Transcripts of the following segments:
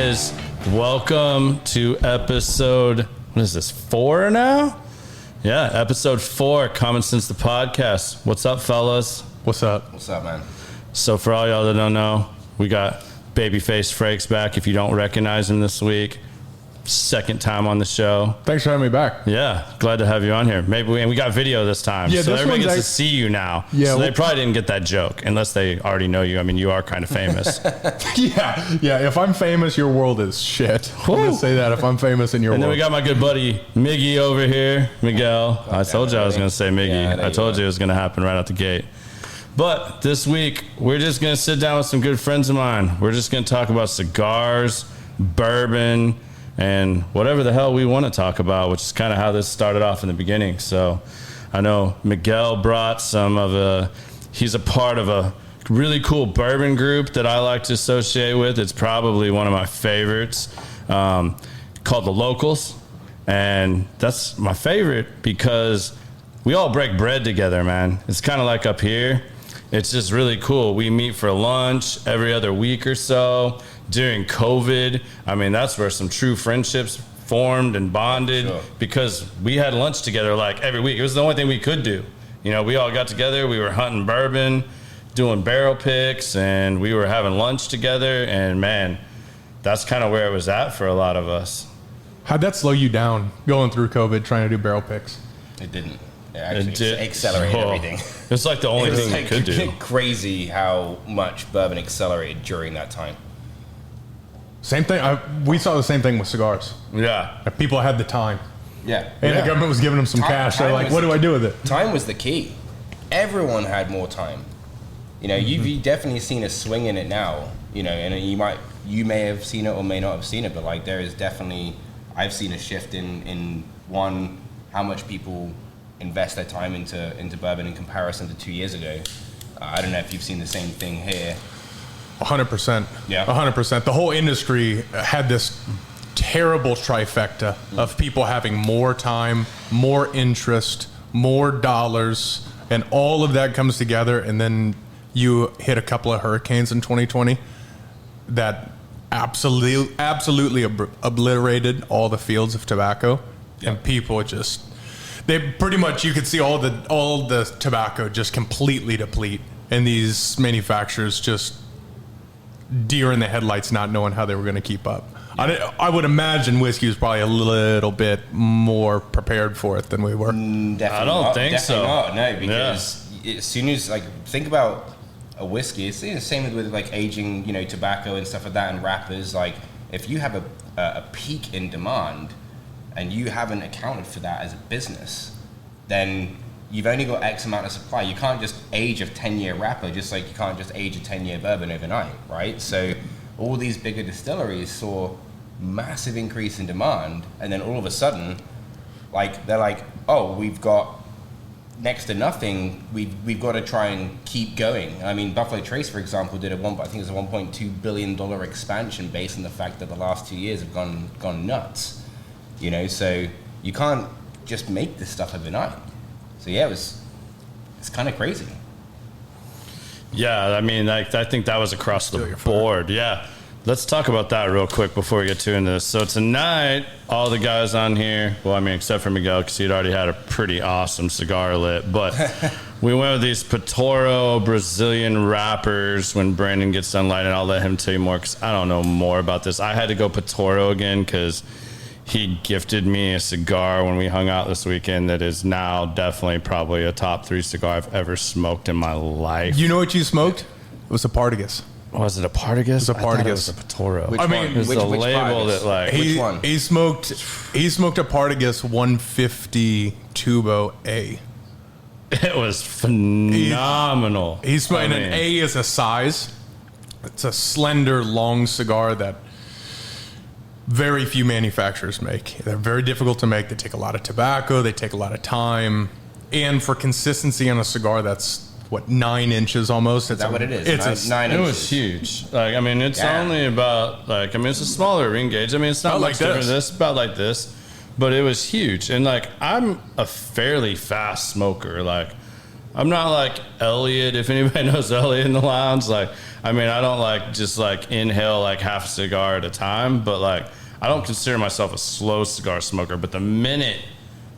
is. Welcome to episode, what is this, 4 now? Yeah, episode 4, Common Sense the Podcast. What's up, fellas? What's up? What's up, man? So for all y'all that don't know, we got babyface Frakes back. If you don't recognize him this week, second time on the show. Thanks for having me back. Yeah, glad to have you on here. Maybe we got video this time, yeah, so this everybody gets to see you now. Yeah, so they probably didn't get that joke unless they already know you. I mean, you are kind of famous. yeah. If I'm famous, your world is shit. I'm gonna say that. If I'm famous in your And world. then we got my good buddy Miggy over here, Miguel. I told you I was going to say Miggy. Yeah, I told you it was going to happen right out the gate. But this week, we're just going to sit down with some good friends of mine. We're just going to talk about cigars, bourbon, and whatever the hell we want to talk about, which is kind of how this started off in the beginning. So I know Miguel brought he's a part of a really cool bourbon group that I like to associate with. It's probably one of my favorites, called The Locals. And that's my favorite because we all break bread together, man. It's kind of like up here. It's just really cool. We meet for lunch every other week or so. During COVID, I mean, that's where some true friendships formed and bonded because we had lunch together like every week. It was the only thing we could do. You know, we all got together. We were hunting bourbon, doing barrel picks, and we were having lunch together. And, man, that's kind of where it was at for a lot of us. How'd that slow you down going through COVID trying to do barrel picks? It didn't. It actually accelerated everything. It's like the only thing you could do. Crazy how much bourbon accelerated during that time. Same thing. We saw the same thing with cigars. Yeah. People had the time. Yeah. And the government was giving them some cash. They're like, what do I do with it? Time was the key. Everyone had more time. You know, you've definitely seen a swing in it now. You know, and you may have seen it or may not have seen it, but like there is definitely, I've seen a shift in how much people invest their time into bourbon in comparison to 2 years ago. I don't know if you've seen the same thing here. 100%. Yeah. 100%. The whole industry had this terrible trifecta of people having more time, more interest, more dollars, and all of that comes together, and then you hit a couple of hurricanes in 2020 that absolutely obliterated all the fields of tobacco, and people just, they pretty much, you could see all the tobacco just completely deplete, and these manufacturers just deer in the headlights, not knowing how they were going to keep up. I would imagine whiskey was probably a little bit more prepared for it than we were. Definitely I don't think so. Not, no, because as soon as, like, think about a whiskey, it's the same with like aging, you know, tobacco and stuff like that, and wrappers. Like, if you have a peak in demand and you haven't accounted for that as a business, then you've only got X amount of supply. You can't just age a 10-year wrapper, just like you can't just age a 10-year bourbon overnight, right? So all these bigger distilleries saw massive increase in demand, and then all of a sudden, like, they're like, oh, we've got next to nothing, we've got to try and keep going. I mean, Buffalo Trace, for example, did I think it was a $1.2 billion expansion based on the fact that the last 2 years have gone nuts. You know, so you can't just make this stuff overnight. So yeah, it's kind of crazy. Yeah, I mean, I think that was across the board. Yeah. Let's talk about that real quick before we get too into this. So tonight, all the guys on here, well, I mean, except for Miguel, because he'd already had a pretty awesome cigar lit, but we went with these Patoro Brazilian wrappers. When Brandon gets done lighting, I'll let him tell you more, because I don't know more about this. I had to go Patoro again, because he gifted me a cigar when we hung out this weekend that is now definitely probably a top 3 cigar I've ever smoked in my life. You know what you smoked? It was a Partagas. Was it a Partagas? It was a Partagas. It was a Patoro. Which one? It was the label that, like, which one? He smoked a Partagas 150 Tubo A. It was phenomenal. He's smoking an A is a size. It's a slender, long cigar that very few manufacturers make. They're very difficult to make. They take a lot of tobacco. They take a lot of time. And for consistency on a cigar that's, 9 inches almost? Is that what it is? It's nine it inches. was huge. Like, I mean, it's only about, like, I mean, it's a smaller ring gauge. I mean, it's not About much like different this. than this. About like this. But it was huge. And, like, I'm a fairly fast smoker. Like, I'm not like Elliot, if anybody knows Elliot in the lounge. Like, I mean, I don't like just like inhale like half a cigar at a time, but like, I don't consider myself a slow cigar smoker. But the minute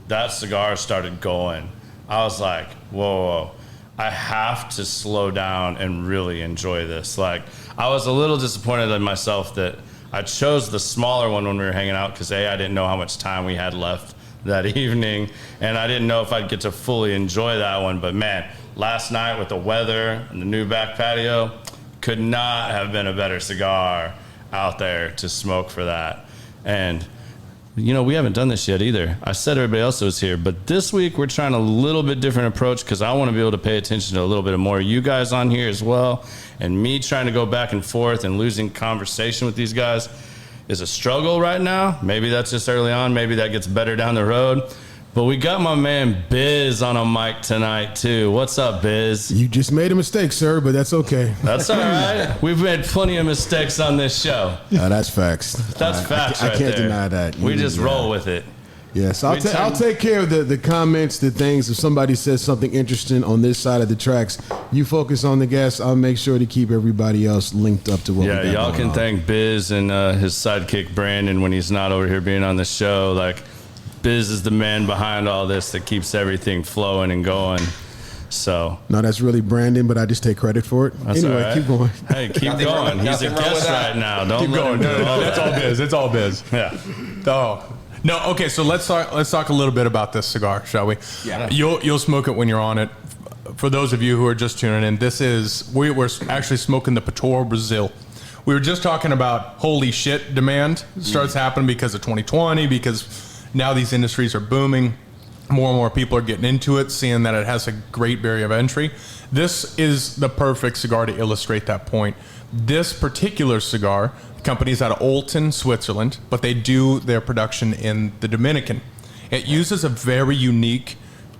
that cigar started going, I was like, whoa, I have to slow down and really enjoy this. Like, I was a little disappointed in myself that I chose the smaller one when we were hanging out because I didn't know how much time we had left that evening, and I didn't know if I'd get to fully enjoy that one. But man, last night with the weather and the new back patio, could not have been a better cigar out there to smoke for that. And you know, we haven't done this yet either. I said everybody else was here, but this week we're trying a little bit different approach because I want to be able to pay attention to a little bit more of you guys on here as well. And me trying to go back and forth and losing conversation with these guys is a struggle right now. Maybe that's just early on. Maybe that gets better down the road. But we got my man Biz on a mic tonight too. What's up, Biz? You just made a mistake, sir, but that's okay. That's all right. We've made plenty of mistakes on this show. That's facts. That's facts. I can't deny that. We just roll with it. Yes, I'll take care of the comments, the things. If somebody says something interesting on this side of the tracks, you focus on the guests. I'll make sure to keep everybody else linked up to what we got y'all going can on. thank Biz and his sidekick Brandon when he's not over here being on the show. Like, Biz is the man behind all this that keeps everything flowing and going. So No, that's really Brandon, but I just take credit for it. that's Anyway, all right. keep going. Hey, keep going. He's a nothing wrong guest with that. right now. Don't Keep let going. him do all That's that. all biz. It's all biz. Yeah. Oh. No, okay, so let's talk a little bit about this cigar, shall we? Yeah. You'll smoke it when you're on it. For those of you who are just tuning in, we're actually smoking the Petoro Brazil. We were just talking about holy shit demand starts happening because of 2020, because now these industries are booming. More and more people are getting into it, seeing that it has a great barrier of entry. This is the perfect cigar to illustrate that point. This particular cigar, the company's out of Olten, Switzerland, but they do their production in the Dominican. It uses a very unique,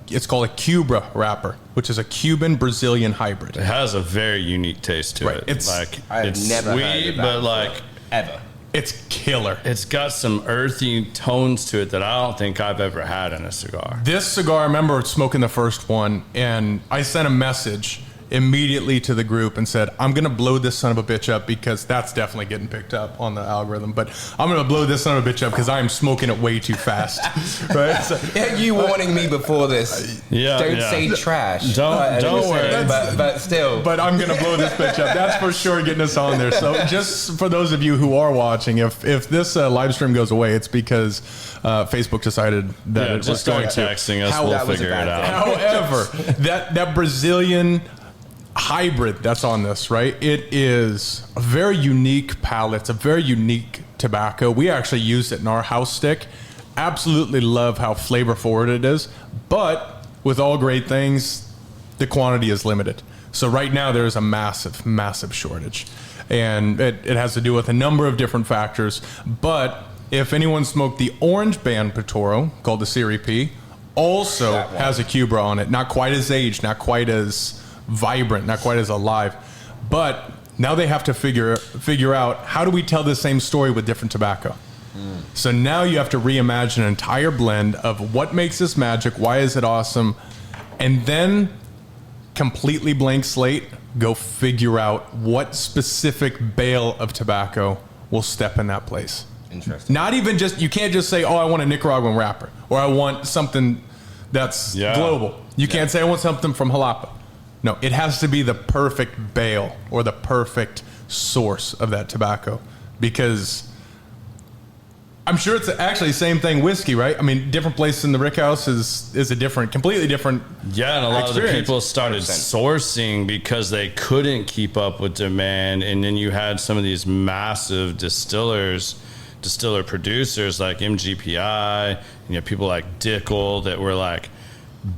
it's called a Cubra wrapper, which is a Cuban-Brazilian hybrid. It has a very unique taste to Right. it. It's- It's never heard sweet, of that but before. like Ever. It's killer. it's got some earthy tones to it that I don't think I've ever had in a cigar. This cigar, I remember smoking the first one, and I sent a message immediately to the group and said, I'm going to blow this son of a bitch up because that's definitely getting picked up on the algorithm. But I'm going to blow this son of a bitch up because I am smoking it way too fast. Right? So, Yeah, you warning me before this. Yeah, Don't yeah. say trash. Don't But- worry. But still. but I'm going to blow this bitch up. That's for sure getting us on there. So just for those of you who are watching, if this live stream goes away, it's because Facebook decided that Yeah, it was just going start to. texting us. How- We'll that was a figure it bad out. thing. However, that Brazilian hybrid that's on this, right? It is a very unique palate. It's a very unique tobacco. We actually use it in our house stick. Absolutely love how flavor forward it is. But with all great things, the quantity is limited. So right now there is a massive, massive shortage. And it has to do with a number of different factors. But if anyone smoked the orange band Petoro, called the Serie P, also That one. has a Cubra on it. Not quite as aged, not quite as vibrant, not quite as alive. But now they have to figure out, how do we tell the same story with different tobacco? So now you have to reimagine an entire blend of what makes this magic, why is it awesome, and then completely blank slate, go figure out what specific bale of tobacco will step in that place. Interesting. Not even just, you can't just say, oh, I want a Nicaraguan wrapper, or I want something that's Yeah. global. You can't say, I want something from Jalapa. No, it has to be the perfect bale or the perfect source of that tobacco, because I'm sure it's actually the same thing whiskey, right? I mean, different places in the rick house is a different, completely different. Yeah, and a lot of the Experience. people started 100%. sourcing because they couldn't keep up with demand. And then you had some of these massive distiller producers like MGPI, and you have people like Dickel that were like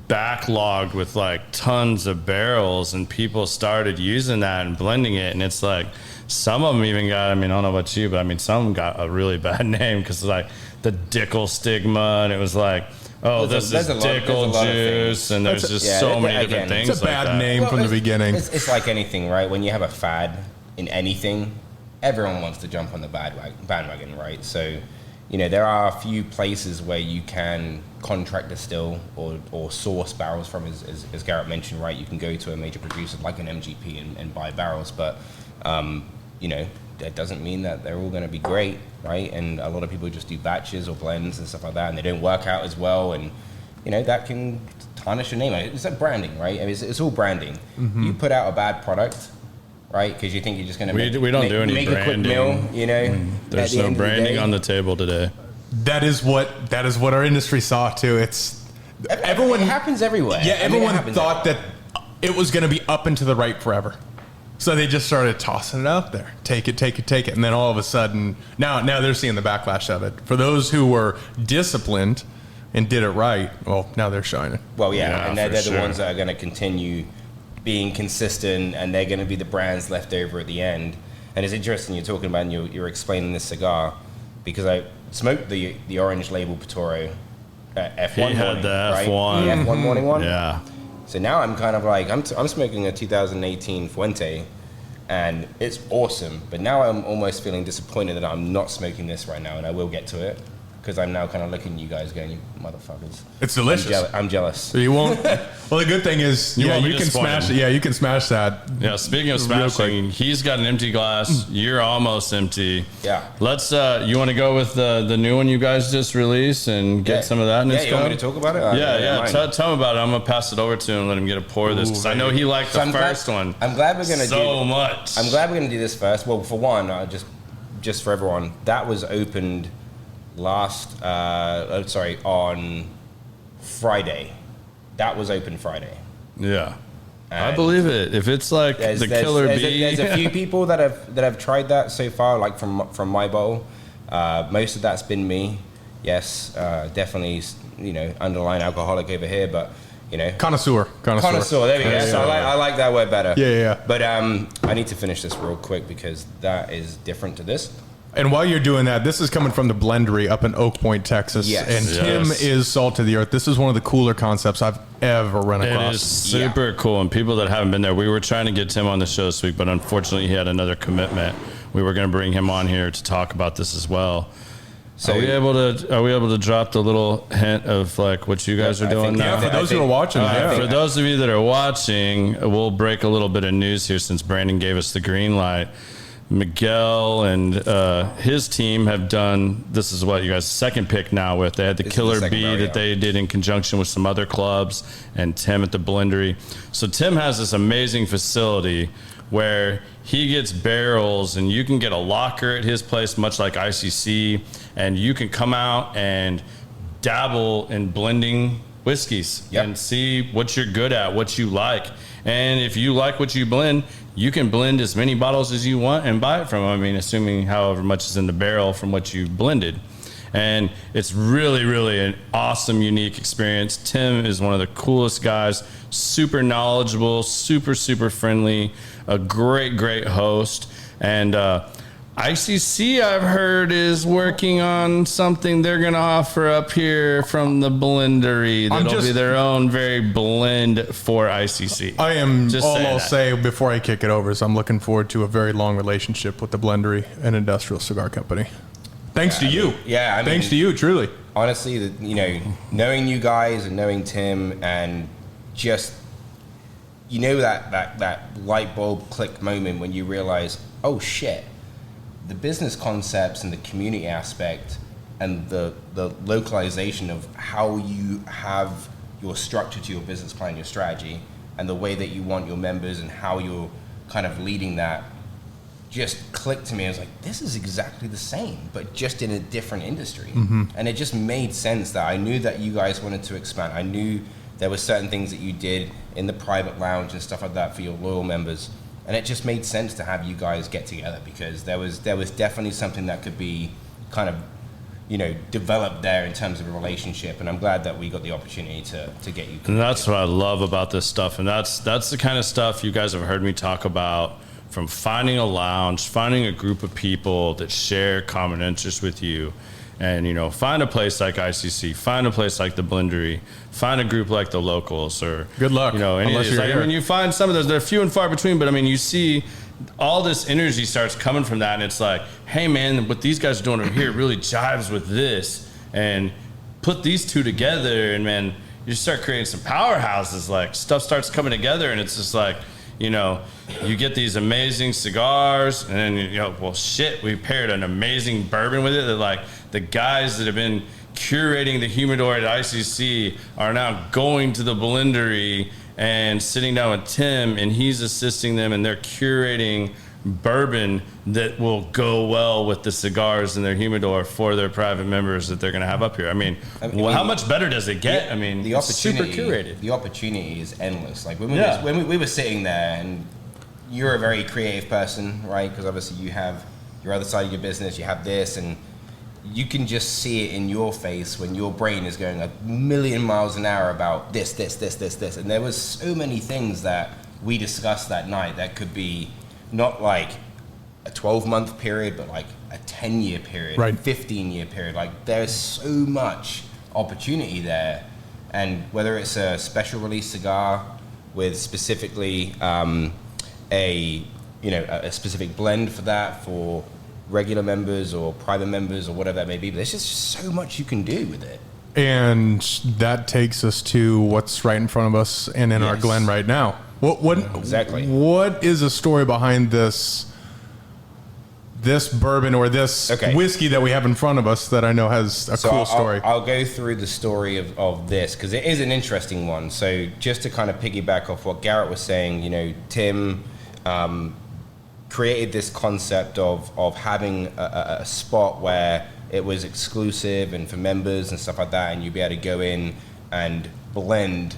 backlogged with like tons of barrels, and people started using that and blending it. And it's like, some of them even got, I mean, I don't know about you, but I mean, some of them got a really bad name because like the Dickel stigma, and it was like, oh, There's this a is lot of Dickel things. juice, and there's just yeah, so that- many again, different things. It's a like bad that. name from the beginning. It's like anything, right? When you have a fad in anything, everyone wants to jump on the bandwagon, right? So, there are a few places where you can contract distill or source barrels from, as Garrett mentioned, right? You can go to a major producer like an MGP and buy barrels, but that doesn't mean that they're all going to be great, right? And a lot of people just do batches or blends and stuff like that, and they don't work out as well, and that can tarnish your name. It's like branding, right? I mean, it's all branding. Mm-hmm. You put out a bad product, right? Because you think you're just going to make a quick meal, There's no branding on the table today. That is what our industry saw too. Everyone it happens everywhere. Yeah, everyone thought that it was going to be up and to the right forever. So they just started tossing it out there. Take it. And then all of a sudden, now they're seeing the backlash of it. For those who were disciplined and did it right, well, now they're shining. Well, yeah, and they're the ones that are going to continue being consistent, and they're going to be the brands left over at the end. And it's interesting you're talking about, and you're explaining this cigar, because I smoked the orange label Patoro F1 morning. He had the F1. The F1 morning one. Yeah. So now I'm kind of like, I'm smoking a 2018 Fuente, and it's awesome. But now I'm almost feeling disappointed that I'm not smoking this right now, and I will get to it, because I'm now kind of looking at you guys going, you motherfuckers. It's delicious. I'm jealous. So you won't. Well, the good thing is, you can smash it. Yeah, you can smash that. Yeah. Speaking of smashing, he's got an empty glass. You're almost empty. Yeah. Let's. You want to go with the new one you guys just released and get some of that in his cup? You want me to talk about it? Tell him about it. I'm gonna pass it over to him and let him get a pour of this, because I know he liked the first one. I'm glad we're gonna so much. I'm glad we're gonna do this first. Well, for one, just for everyone, that was opened on Friday. That was open Friday. Yeah. And I believe it. If it's like the killer bee. There's a few people that have tried that so far, like from my bowl. Most of that's been me. Yes, definitely, underlying alcoholic over here, but connoisseur. There we go. So I like that word better. Yeah. But I need to finish this real quick, because that is different to this. And while you're doing that, this is coming from the Blendery up in Oak Point, Texas. Yes. And Tim is salt to the earth. This is one of the cooler concepts I've ever run across. It is super cool. And people that haven't been there, we were trying to get Tim on the show this week, but unfortunately he had another commitment. We were going to bring him on here to talk about this as well. So are we able to drop the little hint of like what you guys are doing now? For those who are watching. For those of you that are watching, we'll break a little bit of news here, since Brandon gave us the green light. Miguel and his team have done, this is what you guys' second pick now with. They had the Killer Bee that they did in conjunction with some other clubs, and Tim at the Blendery. So Tim has this amazing facility where he gets barrels, and you can get a locker at his place, much like ICC, and you can come out and dabble in blending whiskeys and see what you're good at, what you like. And if you like what you blend, you can blend as many bottles as you want and buy it from them. I mean, assuming however much is in the barrel from what you blended. And it's really, really an awesome, unique experience. Tim is one of the coolest guys, super knowledgeable, super, super friendly, a great, great host. And ICC, I've heard, is working on something they're going to offer up here from the Blendery. That'll be their own very blend for ICC. I'll say before I kick it over is I'm looking forward to a very long relationship with the Blendery, an industrial cigar company. Thanks to you. Thanks to you, truly. Honestly, knowing you guys and knowing Tim, and just, that light bulb click moment when you realize, oh shit, the business concepts and the community aspect and the localization of how you have your structure to your business plan, your strategy, and the way that you want your members and how you're kind of leading that just clicked to me. I was like, this is exactly the same, but just in a different industry. Mm-hmm. And it just made sense that I knew that you guys wanted to expand. I knew there were certain things that you did in the private lounge and stuff like that for your loyal members. And it just made sense to have you guys get together, because there was definitely something that could be kind of, developed there in terms of a relationship. And I'm glad that we got the opportunity to get you. And that's what I love about this stuff. And that's the kind of stuff you guys have heard me talk about, from finding a lounge, finding a group of people that share common interests with you. And, find a place like ICC, find a place like the Blendery, find a group like the Locals, or good luck. Any of these. You find some of those, they're few and far between, but I mean, you see all this energy starts coming from that, and it's like, hey man, what these guys are doing over here really jives with this, and put these two together, and man, you start creating some powerhouses. Like stuff starts coming together, and it's just like, you know, you get these amazing cigars, and then, you know, well shit, we paired an amazing bourbon with it. That like the guys that have been curating the humidor at ICC are now going to the blendery and sitting down with Tim, and he's assisting them, and they're curating bourbon that will go well with the cigars in their humidor for their private members that they're going to have up here. I mean, how much better does it get? I mean, the it's super opportunity, curated. The opportunity is endless. Like when we were sitting there, and you're a very creative person, right? Because obviously you have your other side of your business, you have this, and you can just see it in your face when your brain is going 1,000,000 miles an hour about this. And there was so many things that we discussed that night that could be not like a 12-month period, but like a 10-year period, right. 15-year period. Like there's so much opportunity there. And whether it's a special release cigar with specifically a specific blend for that, for regular members or private members or whatever that may be, but there's just so much you can do with it. And that takes us to what's right in front of us and in our Glen right now. What exactly? What is a story behind this bourbon or this whiskey that we have in front of us that I know has a cool story? I'll go through the story of this because it is an interesting one. So just to kind of piggyback off what Garrett was saying, you know, Tim created this concept of having a spot where it was exclusive and for members and stuff like that, and you'd be able to go in and blend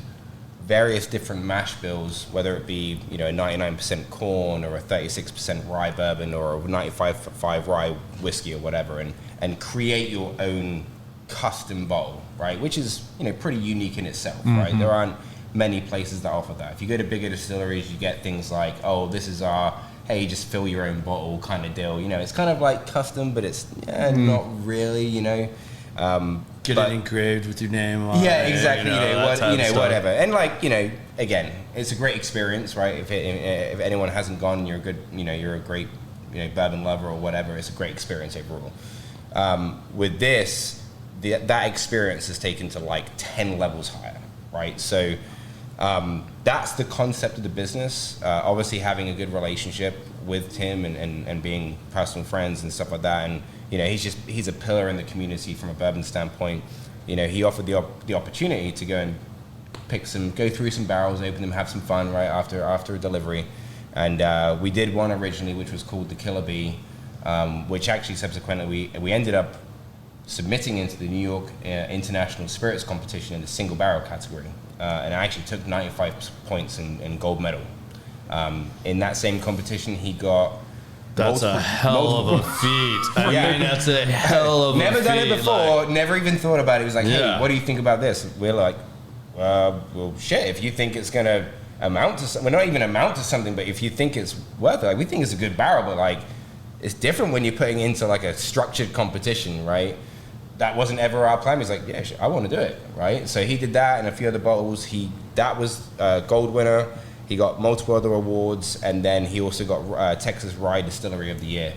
various different mash bills, whether it be, you know, a 99% corn or a 36% rye bourbon or a 95% rye whiskey or whatever, and create your own custom bottle, right? Which is, you know, pretty unique in itself, right? There aren't many places that offer that. If you go to bigger distilleries, you get things like, oh, this is our, hey, just fill your own bottle kind of deal. You know, it's kind of like custom, but it's not really, you know. Get it engraved with your name on it. Yeah, exactly. You know, Whatever. And like, you know, again, it's a great experience, right? If if anyone hasn't gone, you're a great, you know, bourbon lover or whatever. It's a great experience overall. With this, that experience is taken to like 10 levels higher, right? So that's the concept of the business. Obviously, having a good relationship with Tim and being personal friends and stuff like that, and you know, he's a pillar in the community from a bourbon standpoint. You know, he offered the opportunity to go and go through some barrels, open them, have some fun right after a delivery, and we did one originally, which was called the Killer Bee, which actually subsequently we ended up submitting into the New York International Spirits Competition in the single barrel category, and I actually took 95 points in gold medal. In that same competition, he got. That's a hell of a feat. I mean, that's a hell of a feat. Never done it before, like, never even thought about it. He was like, hey, what do you think about this? We're like, well, shit, if you think it's going to amount to something, well, not even amount to something, but if you think it's worth it, like, we think it's a good barrel, but like, it's different when you're putting into like a structured competition, right? That wasn't ever our plan. He's like, yeah, I want to do it, right? So he did that and a few other bottles. That was a gold winner. He got multiple other awards, and then he also got Texas Rye Distillery of the Year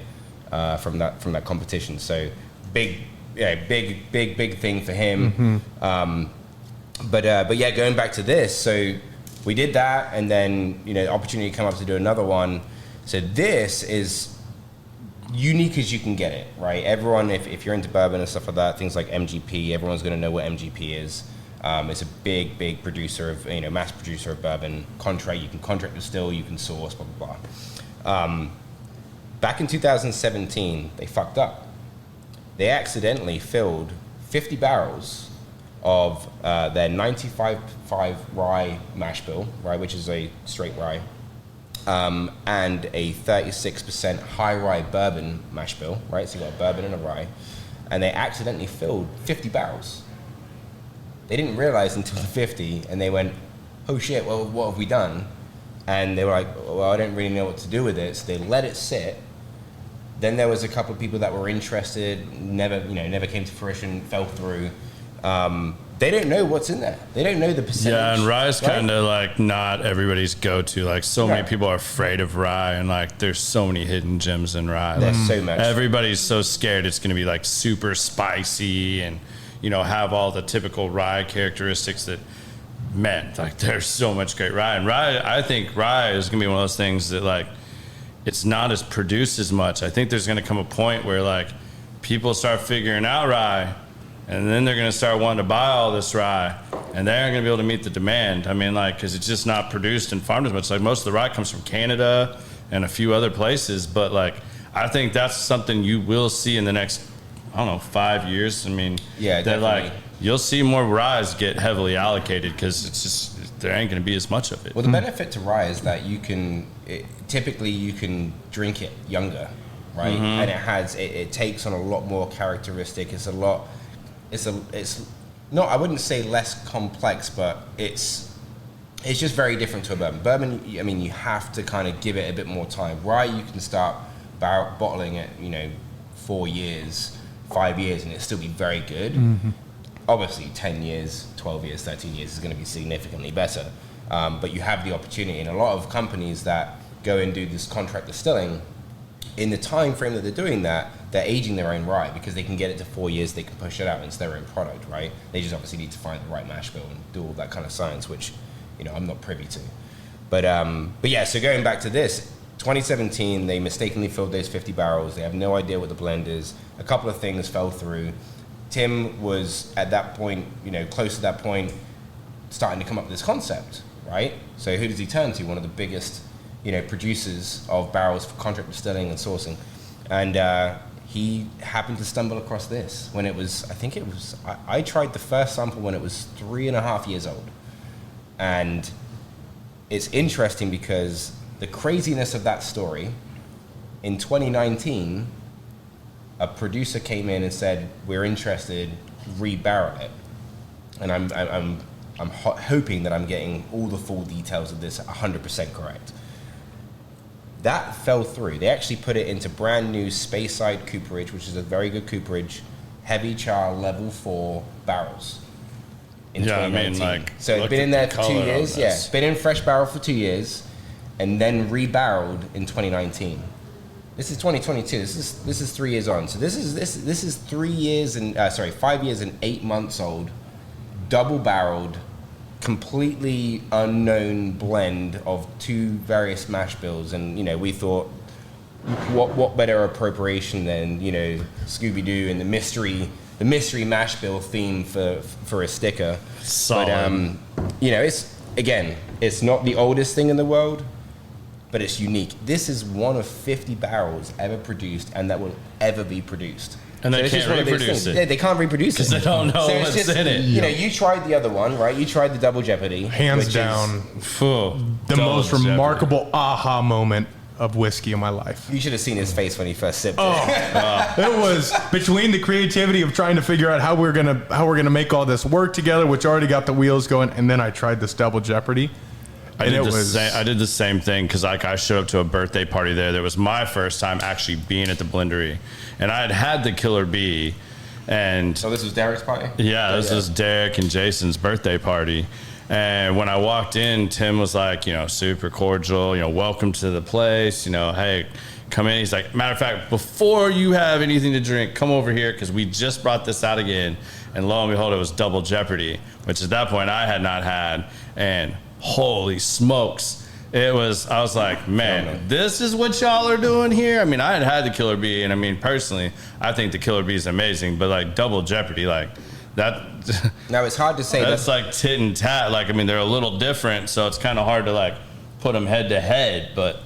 from that competition. So big thing for him. But yeah, going back to this, so we did that, and then the opportunity came up to do another one. So this is unique as you can get it, right? Everyone, if you're into bourbon and stuff like that, things like MGP, everyone's going to know what MGP is. It's a big producer of, mass producer of bourbon. You can contract distill, you can source, blah, blah, blah. Back in 2017, they fucked up. They accidentally filled 50 barrels of their 95.5 rye mash bill, right, which is a straight rye, and a 36% high rye bourbon mash bill, right? So you got a bourbon and a rye, and they accidentally filled 50 barrels. They didn't realize until the 50, and they went, oh shit, well, what have we done? And they were like, well, I don't really know what to do with it. So they let it sit. Then there was a couple of people that were interested, never came to fruition, fell through. they don't know what's in there. They don't know the percentage. Yeah, and rye is kind of like not everybody's go-to. Like so many people are afraid of rye, and like there's so many hidden gems in rye. There's like, so much. Everybody's so scared it's going to be like super spicy and have all the typical rye characteristics that. Man, like there's so much great rye. And I think rye is going to be one of those things that like it's not as produced as much. I think there's going to come a point where like people start figuring out rye, and then they're going to start wanting to buy all this rye, and they aren't going to be able to meet the demand. I mean, like, because it's just not produced and farmed as much. Like most of the rye comes from Canada and a few other places, but like I think that's something you will see in the next, 5 years. I mean, yeah, that definitely. like you'll see more rye get heavily allocated because it's just there ain't going to be as much of it. Well, the benefit to rye is that typically you can drink it younger, right? And it takes on a lot more characteristic. It's not, I wouldn't say less complex, but it's just very different to a bourbon. Bourbon, I mean, you have to kind of give it a bit more time. Rye, you can start bottling it, 4 years, 5 years, and it'll still be very good. Obviously 10 years, 12 years, 13 years is going to be significantly better. But you have the opportunity, and a lot of companies that go and do this contract distilling, in the time frame that they're doing that, they're aging their own rye because they can get it to 4 years, they can push it out, and it's their own product, right? They just obviously need to find the right mash bill and do all that kind of science, which, I'm not privy to. But yeah, so going back to this, 2017, they mistakenly filled those 50 barrels. They have no idea what the blend is. A couple of things fell through. Tim was at that point, close to that point, starting to come up with this concept, right? So who does he turn to? One of the biggest, producers of barrels for contract distilling and sourcing. And he happened to stumble across this when I tried the first sample when it was 3.5 years old. And it's interesting because the craziness of that story, in 2019, a producer came in and said, "We're interested, re-barrel it." And I'm hoping that I'm getting all the full details of this 100% correct. That fell through. They actually put it into brand new Speyside cooperage, which is a very good cooperage, heavy char level 4 barrels. In 2019. So it's been in there for 2 years. Yeah, it's been in fresh barrel for 2 years, and then re-barreled in 2019. This is 2022. This is 3 years on. So this is 3 years and 5 years and 8 months old, double barreled, completely unknown blend of two various mash bills. And we thought, what better appropriation than Scooby Doo and the mystery mash bill theme for a sticker. Solid. But it's not the oldest thing in the world, but it's unique. This is one of 50 barrels ever produced, and that will ever be produced. And they can't reproduce it. Yeah, they can't reproduce it. Because they don't know what's in it. You tried the other one, right? You tried the Double Jeopardy. Hands down, the most remarkable aha moment of whiskey in my life. You should have seen his face when he first sipped it. It was between the creativity of trying to figure out how we're gonna make all this work together, which already got the wheels going, and then I tried this Double Jeopardy. I did the same thing because I showed up to a birthday party there. That was my first time actually being at the blendery, and I had the Killer Bee. And so this was Derek's party? Yeah, this was Derek and Jason's birthday party. And when I walked in, Tim was like, super cordial, welcome to the place, hey, come in. He's like, matter of fact, before you have anything to drink, come over here because we just brought this out again. And lo and behold, it was Double Jeopardy, which at that point I had not had. And holy smokes, I was like, man, this is what y'all are doing here? I mean, I had the Killer Bee, and I mean, personally, I think the Killer Bee is amazing, but like Double Jeopardy, like that. Now it's hard to say. That's like tit and tat. Like, I mean, they're a little different, so it's kind of hard to like put them head to head, but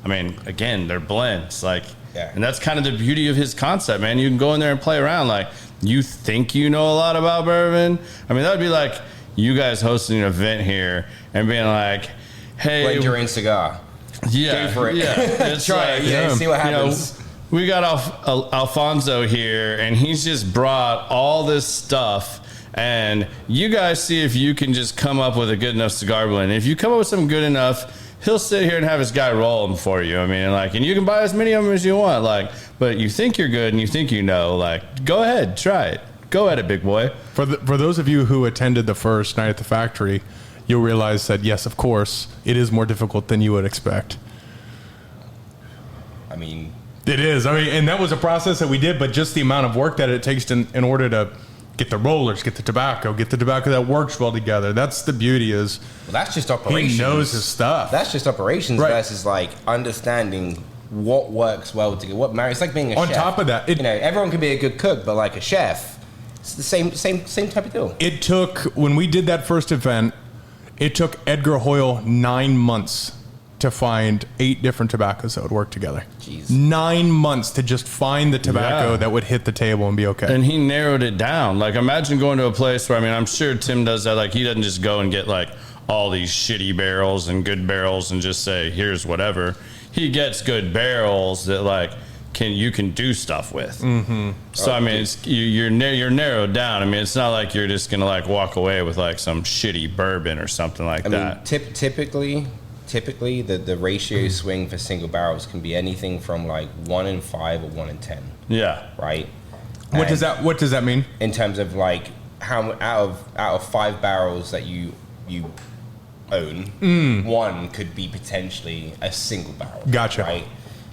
I mean, again, they're blends. Like, and that's kind of the beauty of his concept, man. You can go in there and play around. Like, you think you know a lot about bourbon. I mean, that would be like you guys hosting an event here and being like, hey, blend your own cigar. Yeah, go for it. Yeah, it's try it. See what happens. We got Alfonso here, and he's just brought all this stuff. And you guys see if you can just come up with a good enough cigar blend. If you come up with something good enough, he'll sit here and have his guy roll them for you. I mean, like, and you can buy as many of them as you want. Like, but you think you're good and you think like, go ahead, try it. Go at it, big boy. For those of you who attended the first night at the factory, you'll realize that, yes, of course, it is more difficult than you would expect. I mean... It is. I mean, and that was a process that we did, but just the amount of work that it takes in order to get the rollers, get the tobacco that works well together. That's the beauty is... Well, that's just operations. He knows his stuff. That's just operations versus, like, understanding what works well together, what marries. It's like being a chef. On top of that... everyone can be a good cook, but, like, a chef, it's the same type of deal. It took... When we did that first event, it took Edgar Hoyle 9 months to find 8 different tobaccos that would work together. Jeez. 9 months to just find the tobacco that would hit the table and be okay. And he narrowed it down. Like, imagine going to a place where, I mean, I'm sure Tim does that. Like, he doesn't just go and get, like, all these shitty barrels and good barrels and just say, here's whatever. He gets good barrels that, like, you can do stuff with. Mm-hmm. So, I mean, it's, you're narrowed down. I mean, it's not like you're just going to, like, walk away with, like, some shitty bourbon or something like that. Typically, the ratio swing for single barrels can be anything from like 1 in 5 or 1 in 10. Yeah. Right. What does that mean? In terms of like how out of 5 barrels that you own, one could be potentially a single barrel. Gotcha. Right.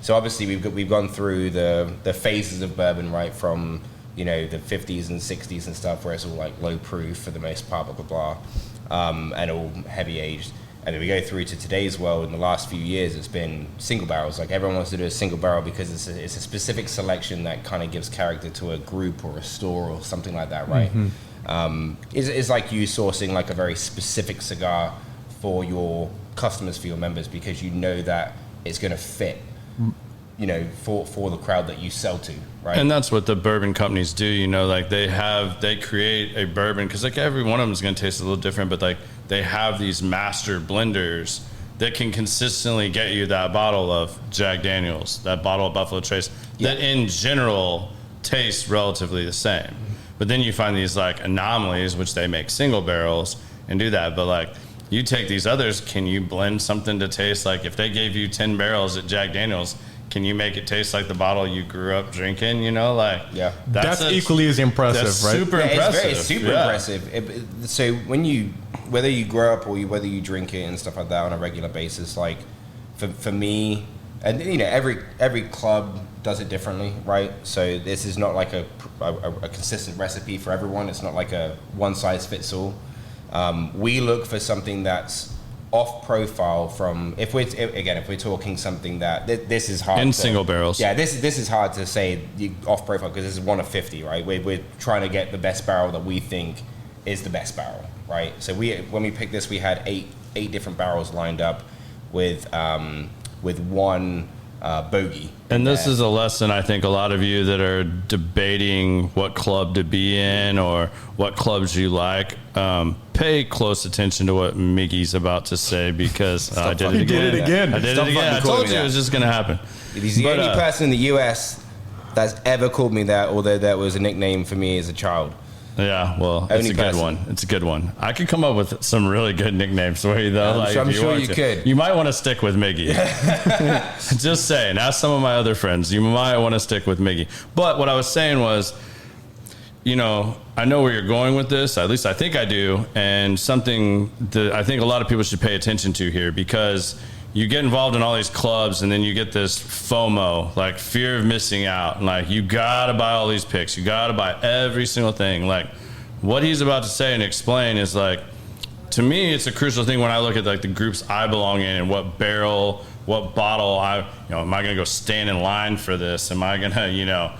So obviously we've gone through the phases of bourbon, right, from the 50s and 60s and stuff, where it's all like low proof for the most part, blah blah blah, and all heavy aged. And then we go through to today's world. In the last few years, it's been single barrels. Like, everyone wants to do a single barrel because it's a specific selection that kind of gives character to a group or a store or something like that, right? Mm-hmm. It's like you sourcing like a very specific cigar for your customers, for your members, because you know that it's going to fit, for the crowd that you sell to, right? And that's what the bourbon companies do, like they create a bourbon, because like every one of them is going to taste a little different, but like they have these master blenders that can consistently get you that bottle of Jack Daniels, that bottle of Buffalo Trace, that in general tastes relatively the same. But then you find these like anomalies, which they make single barrels and do that. But like, you take these others, can you blend something to taste like, if they gave you 10 barrels at Jack Daniels, can you make it taste like the bottle you grew up drinking? That's equally as impressive, that's right? Super impressive. It's super impressive. So whether you grow up or whether you drink it and stuff like that on a regular basis, like for me, and every club does it differently, right? So this is not like a consistent recipe for everyone. It's not like a one size fits all. We look for something that's off profile from, if we're talking something that this is hard in single barrels. Yeah, this is hard to say off profile, because this is 1 of 50, right? We're trying to get the best barrel that we think is the best barrel, right? So when we picked this, we had eight different barrels lined up with one bogey. And this is a lesson, I think, a lot of you that are debating what club to be in or what clubs you like, pay close attention to what Miggy's about to say, because I did it again. I told you it was just going to happen. He's the only person in the U.S. that's ever called me that, although that was a nickname for me as a child. Yeah, well, it's a good one. It's a good one. I could come up with some really good nicknames for you, though. I'm sure you could. You might want to stick with Miggy. Just saying. Ask some of my other friends. You might want to stick with Miggy. But what I was saying was, I know where you're going with this. At least I think I do. And something that I think a lot of people should pay attention to here, because you get involved in all these clubs and then you get this FOMO, like fear of missing out. And like, you got to buy all these picks. You got to buy every single thing. Like, what he's about to say and explain is like, to me, it's a crucial thing when I look at like the groups I belong in and what barrel, what bottle am I going to go stand in line for this? Am I going to,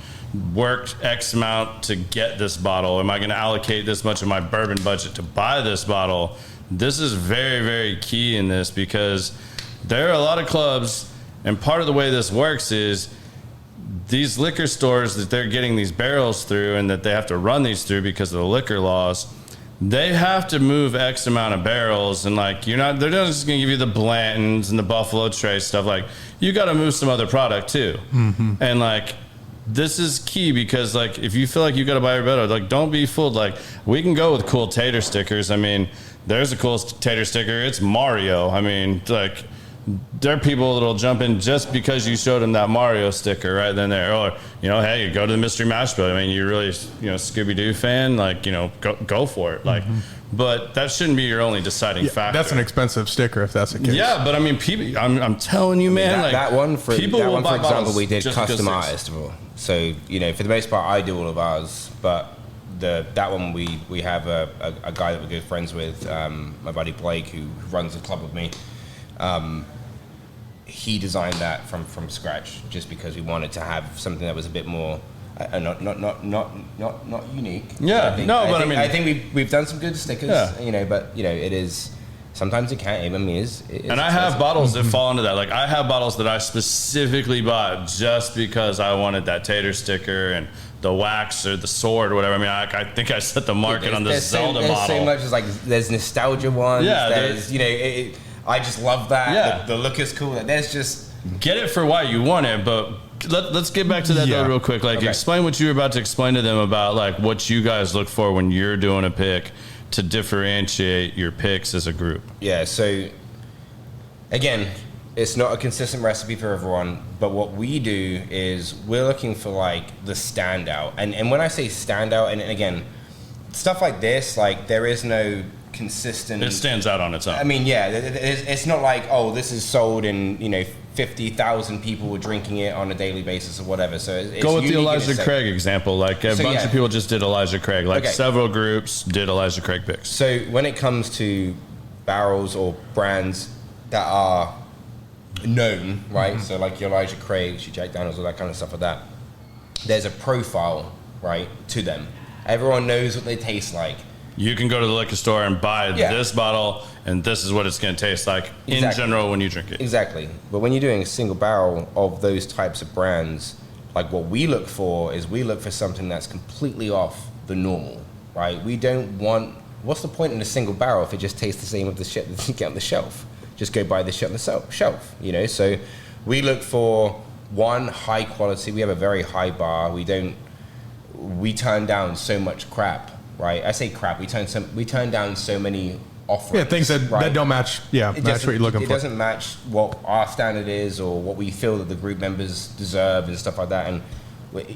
work X amount to get this bottle? Am I going to allocate this much of my bourbon budget to buy this bottle? This is very, very key in this, because there are a lot of clubs, and part of the way this works is these liquor stores that they're getting these barrels through and that they have to run these through because of the liquor laws, they have to move X amount of barrels, and like, they're not just going to give you the Blantons and the Buffalo Trace stuff. Like, you got to move some other product too. Mm-hmm. And like, this is key, because like, if you feel like you got to buy your bottle, like, don't be fooled. Like, we can go with cool tater stickers. I mean, there's a cool tater sticker. It's Mario. I mean, like, there are people that'll jump in just because you showed them that Mario sticker right then there. Or, hey, you go to the Mystery Mash Bill. I mean, you're really, Scooby-Doo fan, like, go for it. Like, but that shouldn't be your only deciding factor. That's an expensive sticker if that's the case. Yeah, but I mean, people, I'm telling you, man, that one, for example, we did custom customized. So, for the most part, I do all of ours, but that one we have a guy that we're good friends with, my buddy Blake, who runs the club with me. He designed that from scratch just because we wanted to have something that was a bit more not unique. Yeah, I think we've done some good stickers. Yeah. But it is sometimes it can't. I mean, and I have bottles that fall into that. Like I have bottles that I specifically bought just because I wanted that tater sticker and the wax or the sword or whatever. I mean, I think I set the market on the Zelda bottle. There's so much as like there's nostalgia ones. Yeah, there's I just love that. Yeah. The look is cool. There's just get it for why you want it, but let's get back to that though real quick. Like explain what you were about to explain to them about like what you guys look for when you're doing a pick to differentiate your picks as a group. Yeah, so again, it's not a consistent recipe for everyone, but what we do is we're looking for like the standout. And when I say standout, and again, stuff like this, like there is no consistent. It stands out on its own. I mean, it's not like, this is sold and 50,000 people were drinking it on a daily basis or whatever. So it's go with the Elijah Craig example. Like a bunch of people just did Elijah Craig. Like several groups did Elijah Craig picks. So when it comes to barrels or brands that are known, right? So like your Elijah Craig, your Jack Daniels, all that kind of stuff like that. There's a profile, right, to them. Everyone knows what they taste like. You can go to the liquor store and buy this bottle, and this is what it's going to taste like in general when you drink it. Exactly. But when you're doing a single barrel of those types of brands, like what we look for is we look for something that's completely off the normal, right? We don't want... What's the point in a single barrel if it just tastes the same as the shit that you get on the shelf? Just go buy the shit on the shelf, So we look for, one, high quality. We have a very high bar. We turn down so much crap. Right, I say crap. We turn down so many offerings. Yeah, things that don't match. Yeah, that's what you're looking for. It doesn't match what our standard is or what we feel that the group members deserve and stuff like that. And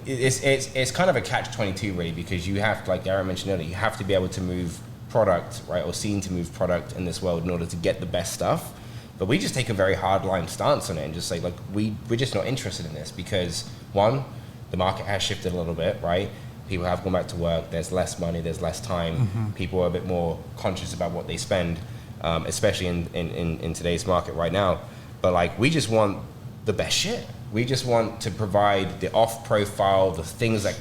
it's kind of a catch-22 really, because you have, like Garrett mentioned earlier, you have to be able to move product, right, or seen to move product in this world in order to get the best stuff. But we just take a very hard-line stance on it and just say, like, we're just not interested in this because, one, the market has shifted a little bit, right? People have gone back to work. There's less money. There's less time. People are a bit more conscious about what they spend, especially in today's market right now. But like, we just want the best shit. We just want to provide the off-profile, the things that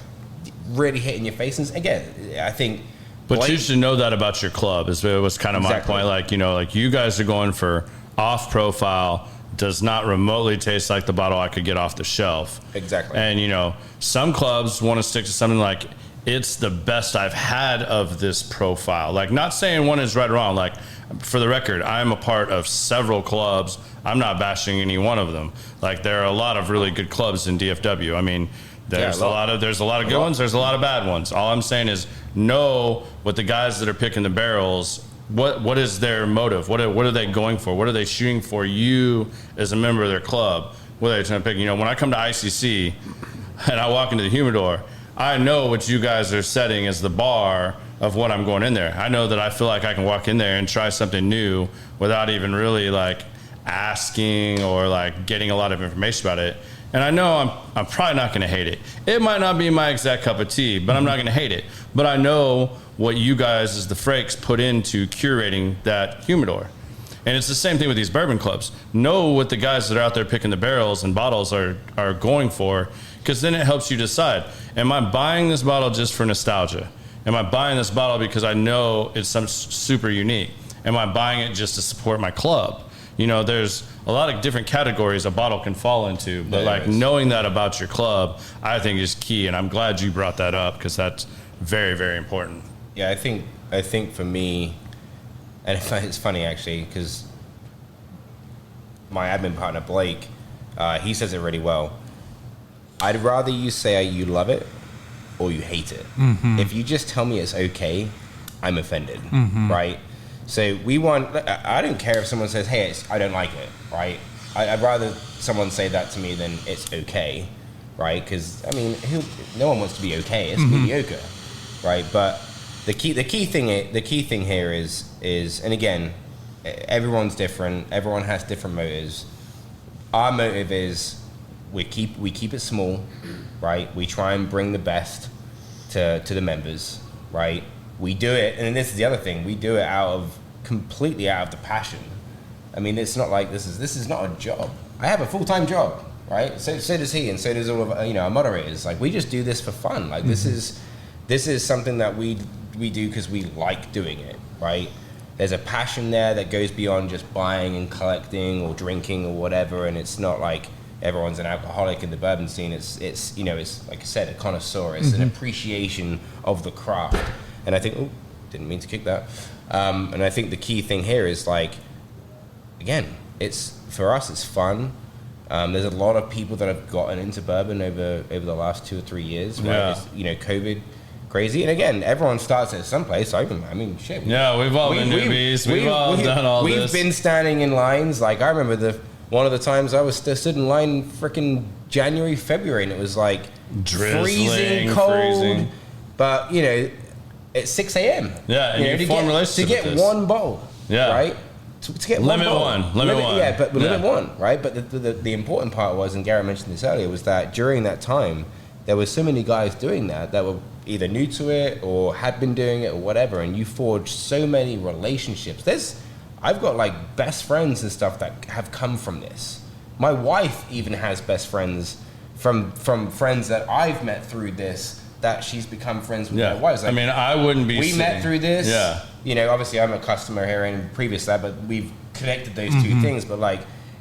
really hit in your face. And again, I think. But you should know that about your club. It was kind of my point. Like like you guys are going for off-profile. Does not remotely taste like the bottle I could get off the shelf. Exactly. And, some clubs want to stick to something like, it's the best I've had of this profile. Like, not saying one is right or wrong. Like, for the record, I'm a part of several clubs. I'm not bashing any one of them. Like, there are a lot of really good clubs in DFW. I mean, there's a lot of good ones. There's a lot of bad ones. All I'm saying is know what the guys that are picking the barrels, what is their motive? What are they going for? What are they shooting for you as a member of their club? What are they trying to pick? When I come to ICC and I walk into the humidor, I know what you guys are setting as the bar of what I'm going in there. I know that I feel like I can walk in there and try something new without even really like asking or like getting a lot of information about it. And I know I'm probably not going to hate it. It might not be my exact cup of tea, but I'm not going to hate it. But I know what you guys as the Frakes put into curating that humidor. And it's the same thing with these bourbon clubs. Know what the guys that are out there picking the barrels and bottles are going for, because then it helps you decide, am I buying this bottle just for nostalgia? Am I buying this bottle because I know it's some super unique? Am I buying it just to support my club? There's a lot of different categories a bottle can fall into, but like knowing that about your club, I think is key. And I'm glad you brought that up because that's very, very important. Yeah, I think for me, and it's funny actually, because my admin partner Blake, he says it really well. I'd rather you say you love it or you hate it. If you just tell me it's okay, I'm offended, right? So I don't care if someone says, hey, I don't like it, right? I'd rather someone say that to me than it's okay, right? Because I mean, no one wants to be okay. It's mediocre, right? But the key thing here is, and again, everyone's different. Everyone has different motives. Our motive is we keep it small, right? We try and bring the best to the members, right? We do it, and this is the other thing. We do it completely out of the passion. I mean, it's not like this is not a job. I have a full-time job, right? So does he, and so does all of our moderators. Like, we just do this for fun. Like, this is something that we do because we like doing it, right? There's a passion there that goes beyond just buying and collecting or drinking or whatever, and it's not like everyone's an alcoholic in the bourbon scene. It's like I said, a connoisseur. It's an appreciation of the craft. And I think, didn't mean to kick that. And I think the key thing here is, like, again, for us, it's fun. There's a lot of people that have gotten into bourbon over the last 2 or 3 years. Right? Yeah. It's, COVID, crazy. And again, everyone starts at some place. I mean, shit. Yeah, we've all been newbies. We've all done all this. We've been standing in lines. Like, I remember one of the times I was stood in line freaking January, February, and it was like freezing cold. But, at 6 a.m. Yeah, and you form relationships to get one bottle. Yeah. Right? To get limit one. Limit one. Yeah, but limit one, right? But the important part was, and Garrett mentioned this earlier, was that during that time, there were so many guys doing that were either new to it or had been doing it or whatever, and you forged so many relationships. I've got like best friends and stuff that have come from this. My wife even has best friends from friends that I've met through this, that she's become friends with their wives. Like, I mean, I wouldn't be. We met through this. Yeah. Obviously I'm a customer here and previous to that, but we've connected those two things. But like,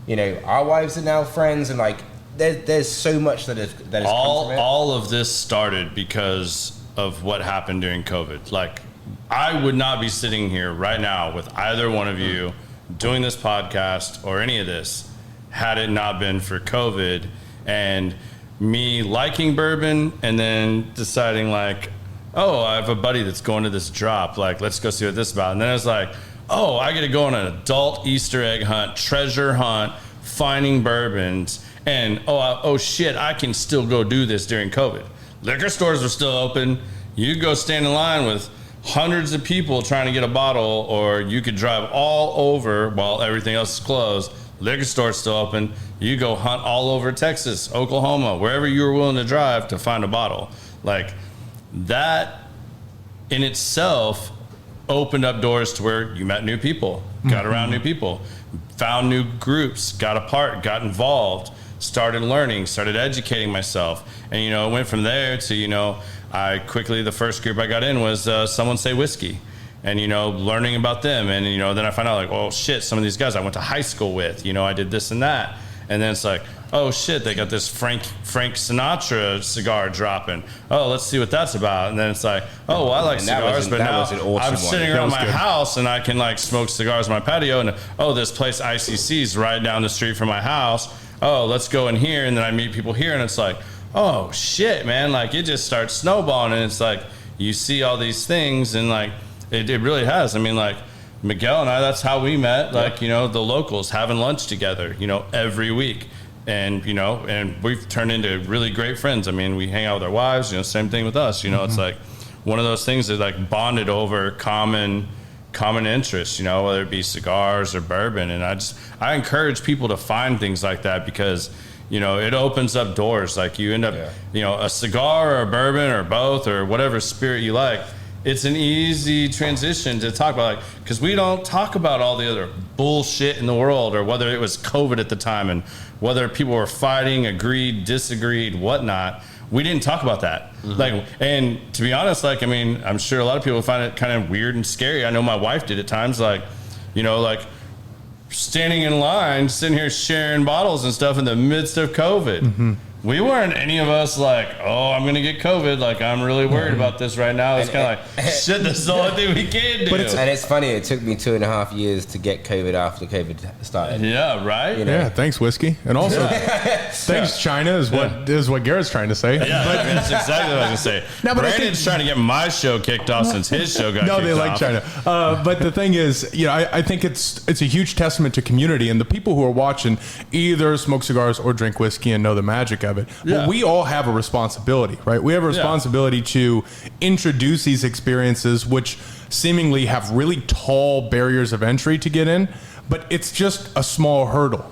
our wives are now friends, and like, there's so much that has come from it. All of this started because of what happened during COVID. Like, I would not be sitting here right now with either one of you doing this podcast or any of this had it not been for COVID and me liking bourbon and then deciding like, oh, I have a buddy that's going to this drop. Like, let's go see what this is about. And then it's like, oh, I get to go on an adult Easter egg hunt, treasure hunt, finding bourbons. And, oh shit, I can still go do this during COVID. Liquor stores were still open. You could go stand in line with hundreds of people trying to get a bottle, or you could drive all over while everything else is closed. Liquor store's still open. You go hunt all over Texas, Oklahoma, wherever you were willing to drive to find a bottle. Like, that in itself opened up doors to where you met new people, got around new people, found new groups, got apart, got involved, started learning, started educating myself. And, it went from there to, the first group I got in was Someone Say Whiskey. And, learning about them. And, then I find out, like, oh, shit, some of these guys I went to high school with, I did this and that. And then it's like, oh, shit, they got this Frank Sinatra cigar dropping. Oh, let's see what that's about. And then it's like, oh, well, I like cigars, but now I'm sitting around my house and I can, like, smoke cigars on my patio. And, oh, this place ICC's right down the street from my house. Oh, let's go in here. And then I meet people here. And it's like, oh, shit, man. Like, it just starts snowballing. And it's like, you see all these things and, like, it really has. I mean, like, Miguel and I, that's how we met. Like, the locals having lunch together, every week. And, and we've turned into really great friends. I mean, we hang out with our wives, same thing with us. It's like one of those things that, like, bonded over common interests, whether it be cigars or bourbon. And I encourage people to find things like that because, it opens up doors. Like, you end up, a cigar or a bourbon or both or whatever spirit you like. It's an easy transition to talk about, like, because we don't talk about all the other bullshit in the world, or whether it was COVID at the time and whether people were fighting, agreed, disagreed, whatnot. We didn't talk about that. Like, and to be honest, like, I mean, I'm sure a lot of people find it kind of weird and scary. I know my wife did at times, like, like standing in line, sitting here sharing bottles and stuff in the midst of COVID. we weren't any of us like, oh, I'm going to get COVID. Like, I'm really worried about this right now. It's kind of like, shit, this is the only thing we can do. And it's funny, it took me 2.5 years to get COVID after COVID started. Yeah, right? You know? Yeah, thanks, whiskey. And also, thanks, China, is what Garrett's trying to say. Yeah, but that's exactly what I was going to say. No, but Brandon's trying to get my show kicked off since his show got kicked off. No, they like China. But the thing is, I think it's a huge testament to community and the people who are watching either smoke cigars or drink whiskey and know the magic of it. Yeah. But we all have a responsibility, right? We have a responsibility to introduce these experiences, which seemingly have really tall barriers of entry to get in, but it's just a small hurdle.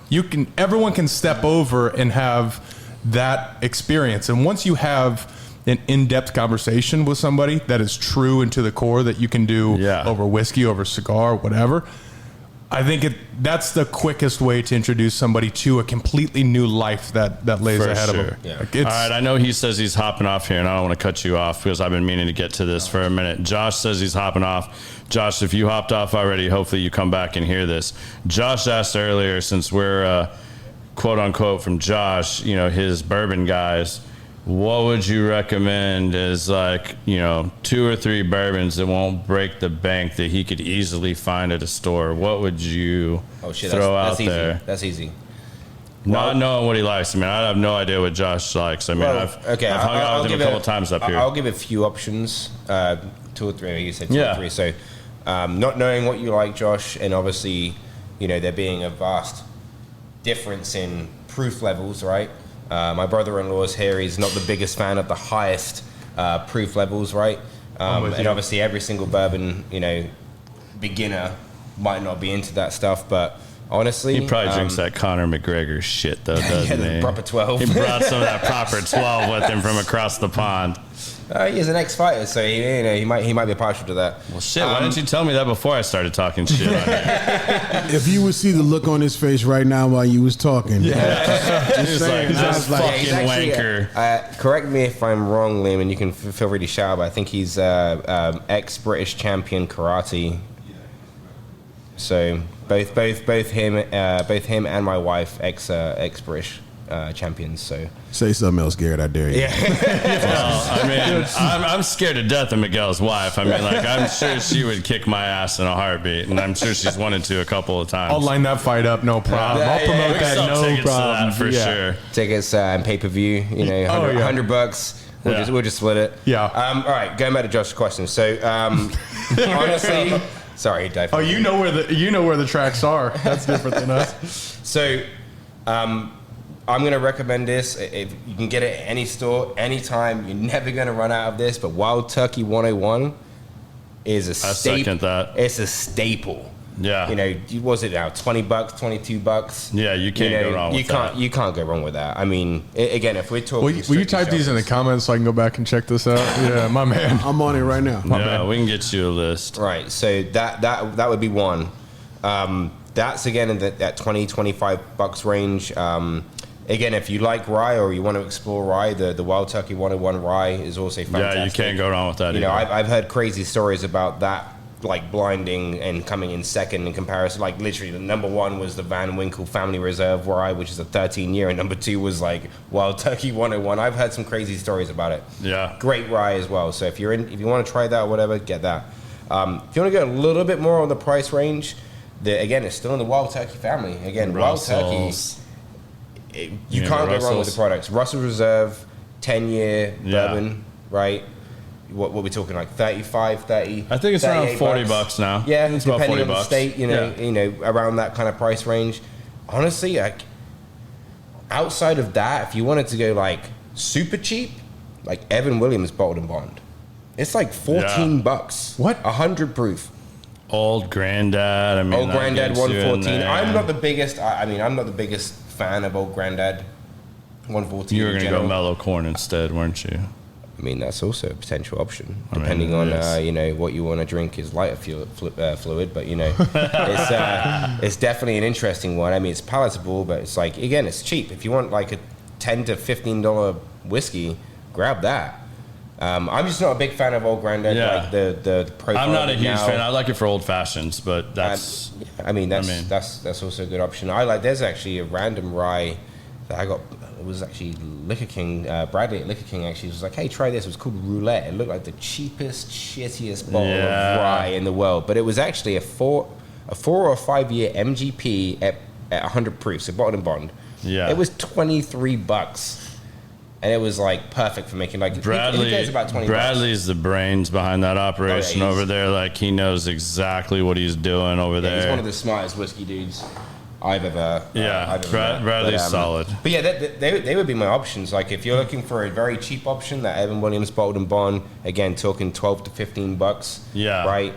Everyone can step over and have that experience. And once you have an in-depth conversation with somebody that is true and to the core that you can do over whiskey, over cigar, whatever, I think that's the quickest way to introduce somebody to a completely new life that lays ahead of them. Yeah. All right, I know he says he's hopping off here, and I don't want to cut you off because I've been meaning to get to this for a minute. Josh says he's hopping off. Josh, if you hopped off already, hopefully you come back and hear this. Josh asked earlier, since we're quote-unquote from Josh, his bourbon guys, what would you recommend as 2 or 3 bourbons that won't break the bank that he could easily find at a store? What would you throw out there? That's easy. Not knowing what he likes. I mean, I have no idea what Josh likes. I mean, I've hung out with him a couple times up here. I'll give a few options, 2 or 3. You said 2 or 3. So not knowing what you like, Josh, and obviously, there being a vast difference in proof levels, right? My brother-in-law's here. He's not the biggest fan of the highest proof levels, right? And obviously every single bourbon, beginner might not be into that stuff, but honestly... He probably drinks that Conor McGregor shit, though, doesn't he? The proper 12. He brought some of that proper 12 with him from across the pond. He's an ex-fighter, so he might be partial to that. Well, shit, why didn't you tell me that before I started talking shit on it? If you would see the look on his face right now while you was talking. He's like, this fucking wanker. Correct me if I'm wrong, Liam, and you can feel free to shout, but I think he's ex-British champion karate. So both him and my wife ex-British champions. So say something else, Garrett. I dare you. Well, I mean, I'm scared to death of Miguel's wife. I mean, I'm sure she would kick my ass in a heartbeat, and I'm sure she's wanted to a couple of times. I'll line that fight up, no problem. I'll promote that, no problem. For sure. Tickets and pay-per-view, $100. We'll just split it. Yeah. All right, going back to Josh's question. So, honestly, sorry, Dave. Oh, you know where the tracks are. That's different than us. So, I'm going to recommend this. If you can get it at any store, anytime. You're never going to run out of this. But Wild Turkey 101 is a staple. I second that. It's a staple. Yeah. Was it now $20, $22? Yeah, you can't go wrong with that. You can't go wrong with that. I mean, again, if we're talking... Will you type these in the comments so I can go back and check this out? Yeah, my man. I'm on it right now. We can get you a list. Right, so that would be one. That's, again, in that $20-25 range. Again, if you like rye or you want to explore rye, the Wild Turkey 101 rye is also fantastic. Yeah, you can't go wrong with that either. I've heard crazy stories about that, like blinding and coming in second in comparison. Like literally, the number 1 was the Van Winkle Family Reserve rye, which is a 13-year, and number 2 was like Wild Turkey 101. I've heard some crazy stories about it. Yeah, great rye as well. So if you want to try that or whatever, get that. If you want to go a little bit more on the price range, again, it's still in the Wild Turkey family. Again, Russell's. Wild Turkey. You can't go wrong with the products. Russell Reserve, 10-year bourbon, right? What we're talking, like 35, 30. I think it's around $40 now. Yeah, it's depending about $40. On the state, around that kind of price range. Honestly, like outside of that, if you wanted to go like super cheap, like Evan Williams Bottled and Bond, it's like $14. What? 100 proof. Old Granddad. Old Granddad 114. I'm not the biggest. I'm not the biggest fan of Old Granddad 114. You were going to go mellow corn instead, weren't you? I mean, that's also a potential option, depending on what you want to drink is lighter fluid. But it's definitely an interesting one. I mean, it's palatable, but it's like, again, it's cheap. If you want like a $10 to $15 whiskey, grab that. I'm just not a big fan of Old Granddad. Yeah. Like the profile. I'm not a huge fan. I like it for old fashions, but that's. That's also a good option. There's actually a random rye that I got. It was actually Liquor King, Bradley at Liquor King actually was like, hey, try this. It was called Roulette. It looked like the cheapest, shittiest bottle of rye in the world. But it was actually a 4 or 5 year MGP at 100 proof, so bottled and bond. Yeah. It was $23. And it was like perfect for making like Bradley. it about $20. Bradley's the brains behind that operation over there. Like he knows exactly what he's doing over there. He's one of the smartest whiskey dudes I've ever. Bradley's solid. But yeah, they would be my options. Like if you're looking for a very cheap option, that Evan Williams bottled and bond, again talking $12 to $15. Yeah. Right.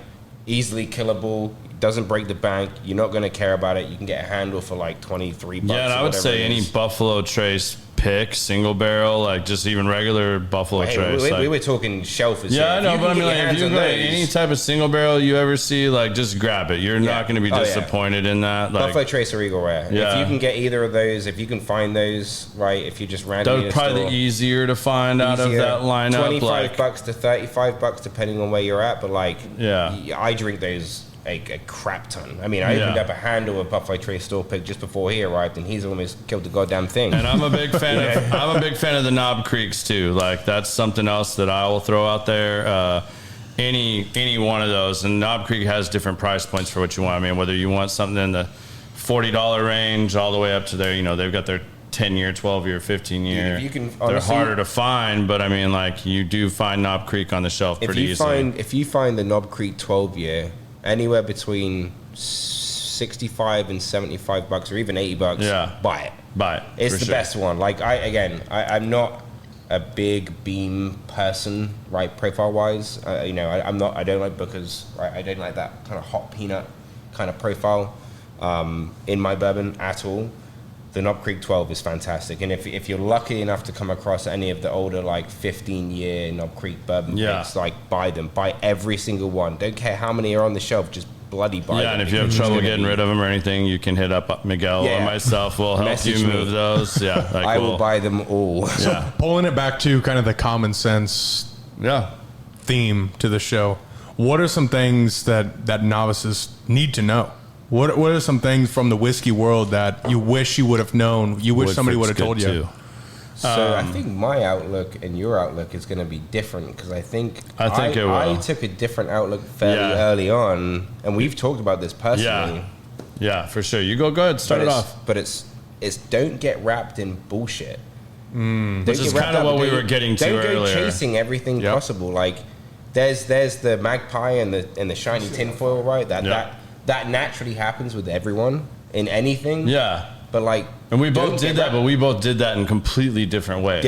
Easily killable. Doesn't break the bank. You're not going to care about it. You can get a handle for like $23. Yeah, and I would say any Buffalo Trace pick, single barrel, like just even regular Buffalo Trace. We were talking shelfers. Yeah, I know, but I mean, like, if you go go any type of single barrel you ever see, like just grab it. You're not going to be disappointed in that. Like, Buffalo Trace or Eagle Rare. Yeah. If you can get either of those, if you can find those, right? If you just randomly, that's probably the easier to find out of that lineup. $25 to $35, depending on where you're at. But like, I drink those a crap ton. I mean, I opened up a handle of Buffalo Trace store pick just before he arrived, and he's almost killed the goddamn thing. And I'm a big fan of the Knob Creeks too. Like that's something else that I will throw out there. Any one of those, and Knob Creek has different price points for what you want. I mean, whether you want something in the $40 range all the way up to their, they've got their 10-year, 12-year, 15-year. You can, honestly, they're harder to find, but I mean, like you do find Knob Creek on the shelf pretty easily. If you find the Knob Creek 12-year anywhere between $65 and $75 or even $80, buy it. It's the best one. Like I'm not a big beam person, right? Profile wise, I'm not. I don't like Booker's. Right? I don't like that kind of hot peanut kind of profile in my bourbon at all. The Knob Creek 12 is fantastic, and if you're lucky enough to come across any of the older like 15-year Knob Creek bourbon picks, like buy them, buy every single one. Don't care how many are on the shelf, just bloody buy them. Yeah, and if you have trouble getting rid of them or anything, you can hit up Miguel or myself. We'll help you move those. Yeah, like I will buy them all. So pulling it back to kind of the common sense theme to the show, what are some things that novices need to know? What are some things from the whiskey world that you wish you would have known? You wish somebody would have told you. Too. So I think my outlook and your outlook is going to be different because I think it will. I took a different outlook fairly early on, and we've talked about this personally. Yeah, for sure. You go ahead, start it off. But it's don't get wrapped in bullshit. Which is kind of what we were getting to earlier. Don't go chasing everything possible. Like there's the magpie and the shiny tinfoil, right? That naturally happens with everyone in anything. Yeah. But like, and we both did that, but we both did that in completely different ways.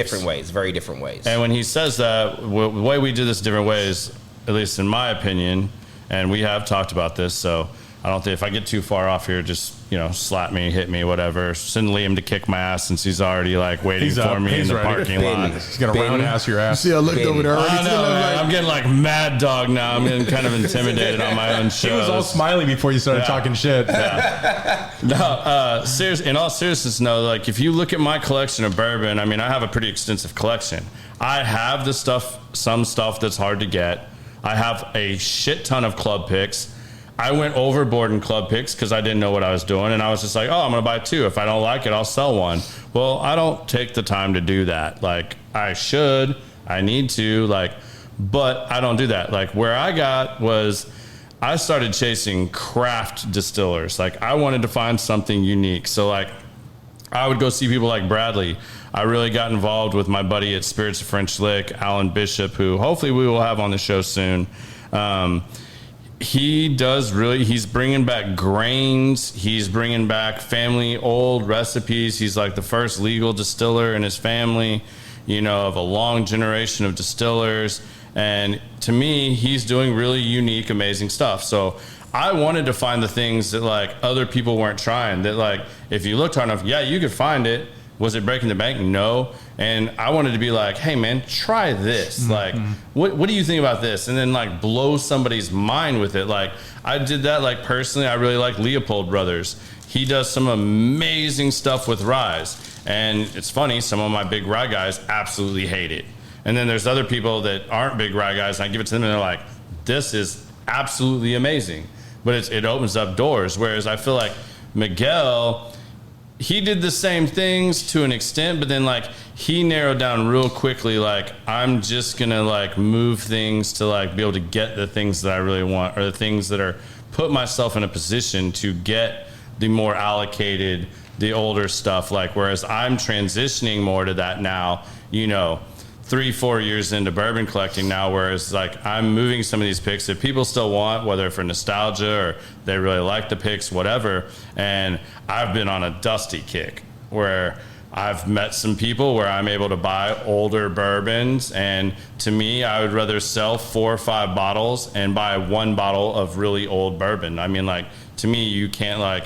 Very different ways. And when he says that, the way we did this different ways, at least in my opinion, and we have talked about this, so I don't think if I get too far off here, just slap me, hit me, whatever. Send Liam to kick my ass since he's already like waiting for me in the parking lot. He's gonna roundhouse your ass. You see, I looked over there. I know, man. I'm getting like mad dog now. I'm getting kind of intimidated on my own show. He was all smiley before you started talking shit. No, seriously. In all seriousness, no. Like if you look at my collection of bourbon, I mean, I have a pretty extensive collection. I have some stuff that's hard to get. I have a shit ton of club picks. I went overboard in club picks because I didn't know what I was doing, and I was just like, I'm going to buy 2. If I don't like it, I'll sell one. Well, I don't take the time to do that. Like, I should. I need to. Like, but I don't do that. Like, where I got was I started chasing craft distillers. Like, I wanted to find something unique. So, like, I would go see people like Bradley. I really got involved with my buddy at Spirits of French Lick, Alan Bishop, who hopefully we will have on the show soon. He's bringing back grains. He's bringing back family old recipes. He's like the first legal distiller in his family, of a long generation of distillers. And to me, he's doing really unique, amazing stuff. So I wanted to find the things that like other people weren't trying, that like, if you looked hard enough, you could find it. Was it breaking the bank? No. And I wanted to be like, hey man, try this. Mm-hmm. Like, what do you think about this? And then like blow somebody's mind with it. Like I did that. Like personally, I really like Leopold Brothers. He does some amazing stuff with rye. And it's funny, some of my big rye guys absolutely hate it. And then there's other people that aren't big rye guys, and I give it to them and they're like, this is absolutely amazing. But it opens up doors. Whereas I feel like Miguel, he did the same things to an extent, but then like he narrowed down real quickly, like I'm just gonna like move things to like be able to get the things that I really want, or the things that are put myself in a position to get the more allocated, the older stuff. Like whereas I'm transitioning more to that now, 3-4 years into bourbon collecting now, whereas like I'm moving some of these picks that people still want, whether for nostalgia or they really like the picks, whatever. And I've been on a dusty kick where I've met some people where I'm able to buy older bourbons, and to me, I would rather sell 4 or 5 bottles and buy 1 bottle of really old bourbon. I mean, like, to me, you can't like,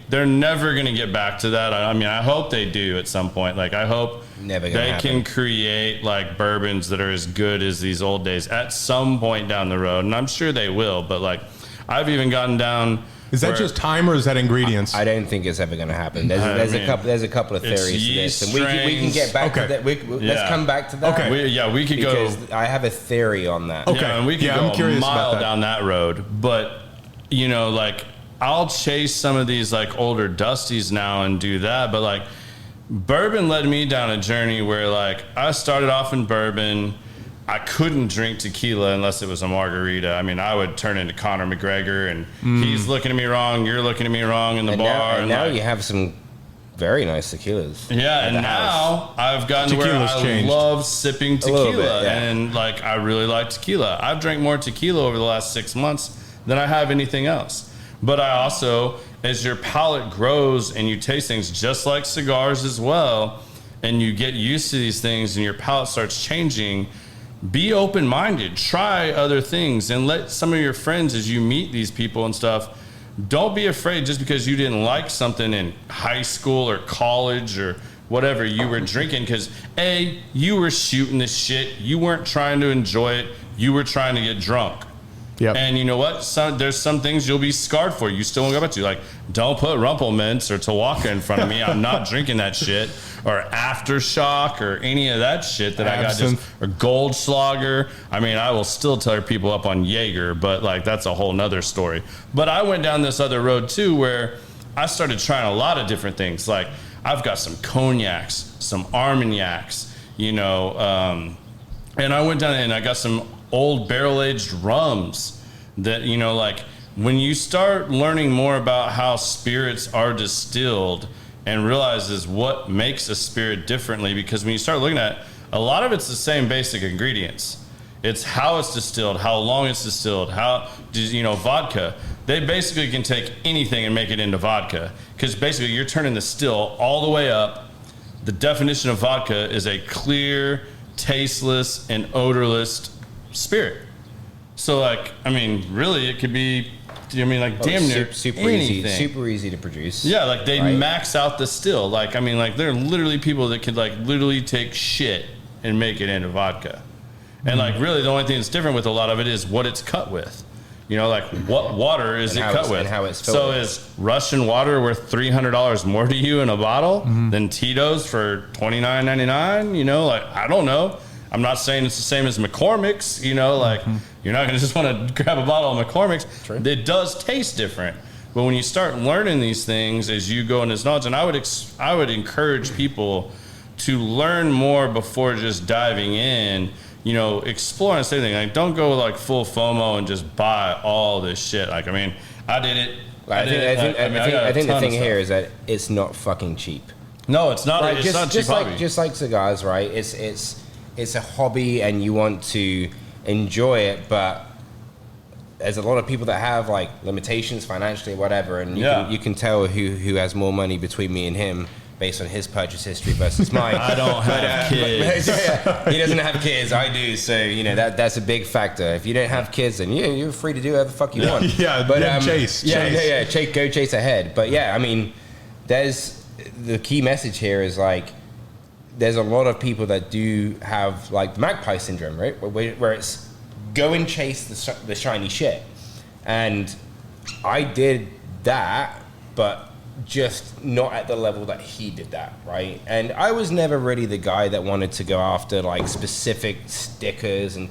they're never going to get back to that. I mean, I hope they do at some point. Like, I hope they can create like bourbons that are as good as these old days at some point down the road. And I'm sure they will, but like, I've even gotten down. Is that just time or is that ingredients? I don't think it's ever going to happen. There's a couple of theories to this, and we can get back to that. Let's come back to that. Okay. We could go. Because I have a theory on that. Okay, and we could go a mile down that road. But like I'll chase some of these like older dusties now and do that. But like bourbon led me down a journey where like I started off in bourbon. I couldn't drink tequila unless it was a margarita. I mean, I would turn into Conor McGregor, and he's looking at me wrong, you're looking at me wrong in the bar. And now you have some very nice tequilas. Yeah, and now I've gotten to where I love sipping tequila, and like I really like tequila. I've drank more tequila over the last 6 months than I have anything else. But I also, as your palate grows and you taste things just like cigars as well, and you get used to these things and your palate starts changing, be open-minded, try other things, and let some of your friends, as you meet these people and stuff, don't be afraid just because you didn't like something in high school or college or whatever you were drinking, because you were shooting this shit, you weren't trying to enjoy it, you were trying to get drunk. Yep. And you know what? There's some things you'll be scarred for. You still won't go back to. Like, don't put Rumple Mints or Tawaka in front of me. I'm not drinking that shit. Or Aftershock or any of that shit that Absinthe. I got. Or Goldschlager. I mean, I will still tear people up on Jaeger, but like that's a whole nother story. But I went down this other road too, where I started trying a lot of different things. Like I've got some cognacs, some Armagnacs, and I went down and I got some old barrel-aged rums that, like when you start learning more about how spirits are distilled and realizes what makes a spirit differently, because when you start looking at it, a lot of it's the same basic ingredients. It's how it's distilled, how long it's distilled, vodka. They basically can take anything and make it into vodka, because basically you're turning the still all the way up. The definition of vodka is a clear, tasteless, and odorless spirit. So like, I mean, really it could be, damn near super anything. easy to produce. Yeah, like they max out the still. Like, I mean, like there are literally people that could like literally take shit and make it into vodka. And like really the only thing that's different with a lot of it is what it's cut with. Like what water is it cut with? And how it's so is Russian water worth $300 more to you in a bottle than Tito's for $29.99? Like, I don't know. I'm not saying it's the same as McCormick's, you're not going to just want to grab a bottle of McCormick's. True. It does taste different. But when you start learning these things as you go in this knowledge, and I would encourage people to learn more before just diving in, explore and say anything. Like, don't go like full FOMO and just buy all this shit. Like, I mean, I did it. I think the thing here is that it's not fucking cheap. No, it's not. It's not cheap hobby. Just like cigars, right? It's a hobby and you want to enjoy it, but there's a lot of people that have like limitations financially, whatever, and you can tell who has more money between me and him based on his purchase history versus mine. I don't have kids. He doesn't have kids. I do. So that's a big factor. If you don't have kids, then you're free to do whatever the fuck you want. Chase. Go chase ahead. But yeah, I mean, there's the key message here is like, there's a lot of people that do have like the magpie syndrome, right? Where it's go and chase the shiny shit. And I did that, but just not at the level that he did that, right? And I was never really the guy that wanted to go after like specific stickers and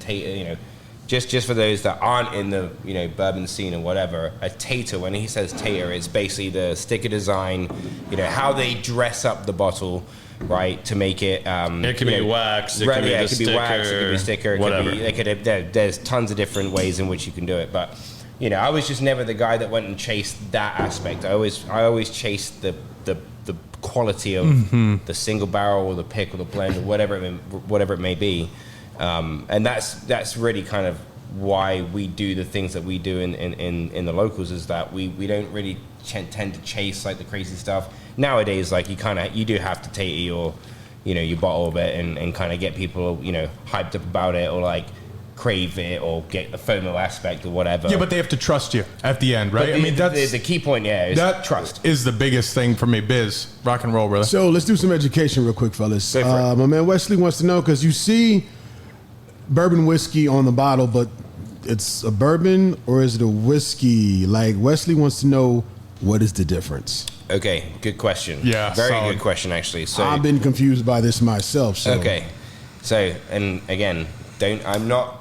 just for those that aren't in the bourbon scene or whatever, a tater, when he says tater, it's basically the sticker design, how they dress up the bottle, right, to make it. It could be wax, it could be wax, it could be sticker, whatever. There's tons of different ways in which you can do it, but I was just never the guy that went and chased that aspect. I always chased the quality of the single barrel or the pick or the blend or whatever it may be. And that's really kind of why we do the things that we do in the locals, is that we don't really tend to chase like the crazy stuff. Nowadays, like you do have to take your bottle of it and kind of get people hyped up about it, or like crave it, or get the FOMO aspect or whatever. Yeah, but they have to trust you at the end, right? But that's the key point. Yeah, is that trust is the biggest thing for me. Biz, rock and roll, brother. So let's do some education real quick, fellas. My man Wesley wants to know, because you see bourbon whiskey on the bottle, but it's a bourbon or is it a whiskey? Like, Wesley wants to know, what is the difference? Okay, good question. Yeah, very solid. good question actually. So I've been confused by this myself. So. Okay, so and again, I'm not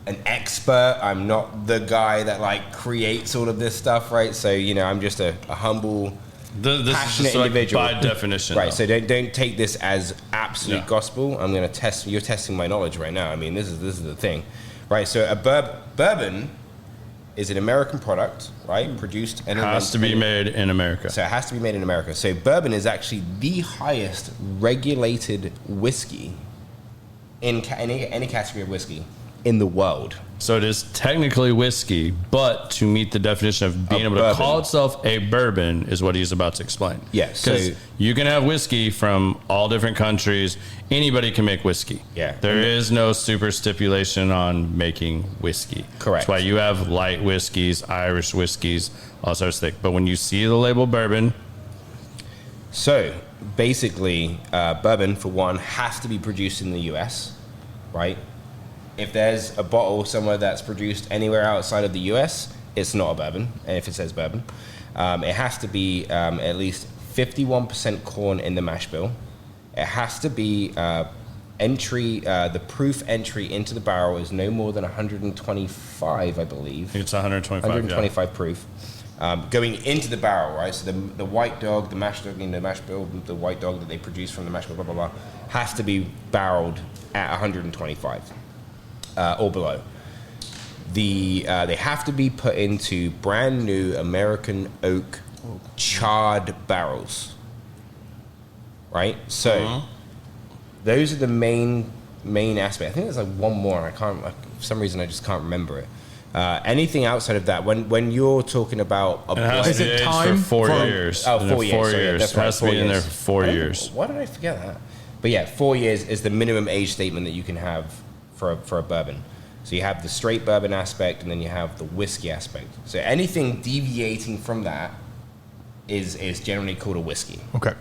an expert. I'm not the guy that like creates all of this stuff, right? So I'm just a humble, This passionate is just individual. by definition, right? though. So don't take this as absolute gospel. I'm going to test. You're testing my knowledge right now. I mean, this is the thing, right? So a bourbon is an American product, right? Produced and has to be made in America. So it has to be made in America. So bourbon is actually the highest regulated whiskey in any category of whiskey in the world. So it is technically whiskey, but to meet the definition of being able to call itself a bourbon is what he's about to explain. Yeah, so because you can have whiskey from all different countries. Anybody can make whiskey. Yeah. There is no super stipulation on making whiskey. Correct. That's why you have light whiskeys, Irish whiskeys, all sorts of things. But when you see the label bourbon, so basically, bourbon, for one, has to be produced in the US, right? If there's a bottle somewhere that's produced anywhere outside of the US, it's not a bourbon. And if it says bourbon, it has to be at least 51% corn in the mash bill. It has to be the proof entry into the barrel is no more than 125, I believe. I think it's 125. 125 proof. Going into the barrel, right? So the white dog, the mash dog in the mash bill, the white dog that they produce from the mash bill, blah, blah, blah, has to be barreled at 125 or below. They have to be put into brand new American oak charred barrels, right? So those are the main aspect. I think there's like one more. For some reason I just can't remember it. Anything outside of that, when you're talking about a blend, Is it time for 4 for- years? Oh, 4 years. 4 Sorry, years. that's It right, has to be 4 in there years. for 4 years. Why did I forget that? But yeah, 4 years is the minimum age statement that you can have for a bourbon. So you have the straight bourbon aspect, and then you have the whiskey aspect. So anything deviating from that is generally called a whiskey. Okay.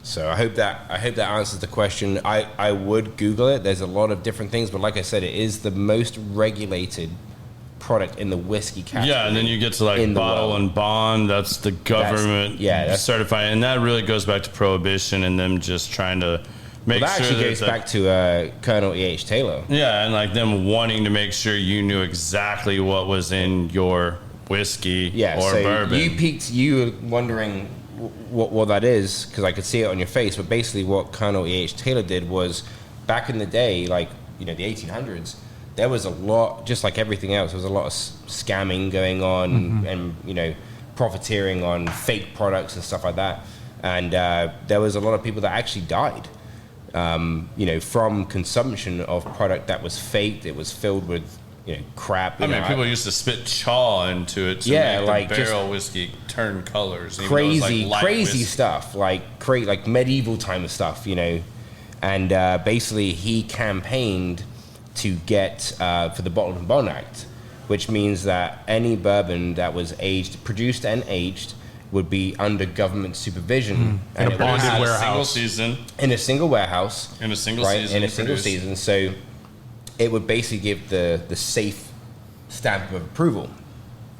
So I hope that answers the question. I would Google it. There's a lot of different things, but like I said, it is the most regulated product in the whiskey category. Yeah, and then you get to like bottle and bond. That's the government certifying, and that really goes back to prohibition and them just trying to make that sure actually that goes back to Colonel E.H. Taylor. Yeah, and like them wanting to make sure you knew exactly what was in your whiskey or so bourbon. You were wondering what that is, because I could see it on your face. But basically, what Colonel E.H. Taylor did was, back in the day, like the 1800s, there was a lot, just like everything else, there was a lot of scamming going on, and profiteering on fake products and stuff like that. And there was a lot of people that actually died, from consumption of product that was faked. It was filled with crap. I mean, people used to spit chaw into it to make like the barrel whiskey turn colors. Crazy stuff, like medieval time stuff, And basically, he campaigned to get for the Bottled and Bond Act, which means that any bourbon that was produced and aged, would be under government supervision in a bonded warehouse, in a single warehouse, in a single season. So it would basically give the safe stamp of approval.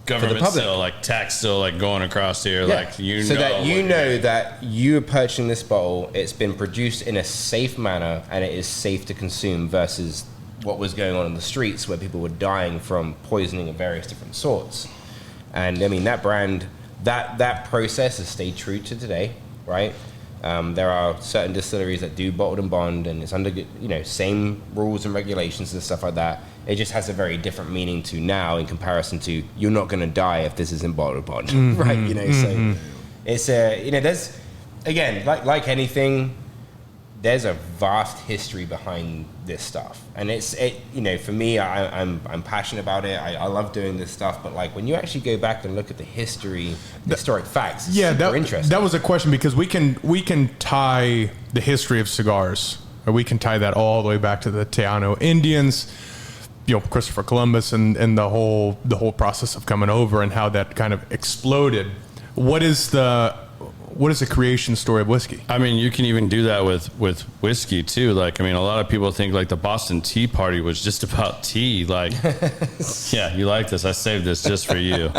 Government still, like tax still, like going across here, like so that you know that you're purchasing this bottle. It's been produced in a safe manner and it is safe to consume versus what was going on in the streets, where people were dying from poisoning of various different sorts. And I mean, that brand, that process has stayed true to today, right? There are certain distilleries that do bottled and bond, and it's under, same rules and regulations and stuff like that. It just has a very different meaning to now in comparison to, you're not going to die if this isn't bottled and bond, right? So it's there's, again, like anything, there's a vast history behind this stuff, and for me, I'm passionate about it. I love doing this stuff, but like when you actually go back and look at the historic facts, it's super interesting. That was a question, because we can tie the history of cigars, or we can tie that all the way back to the Taino Indians, Christopher Columbus, and the whole process of coming over and how that kind of exploded. What is the creation story of whiskey? I mean, you can even do that with whiskey too. Like, I mean, a lot of people think like the Boston Tea Party was just about tea. Like, yeah, you like this? I saved this just for you.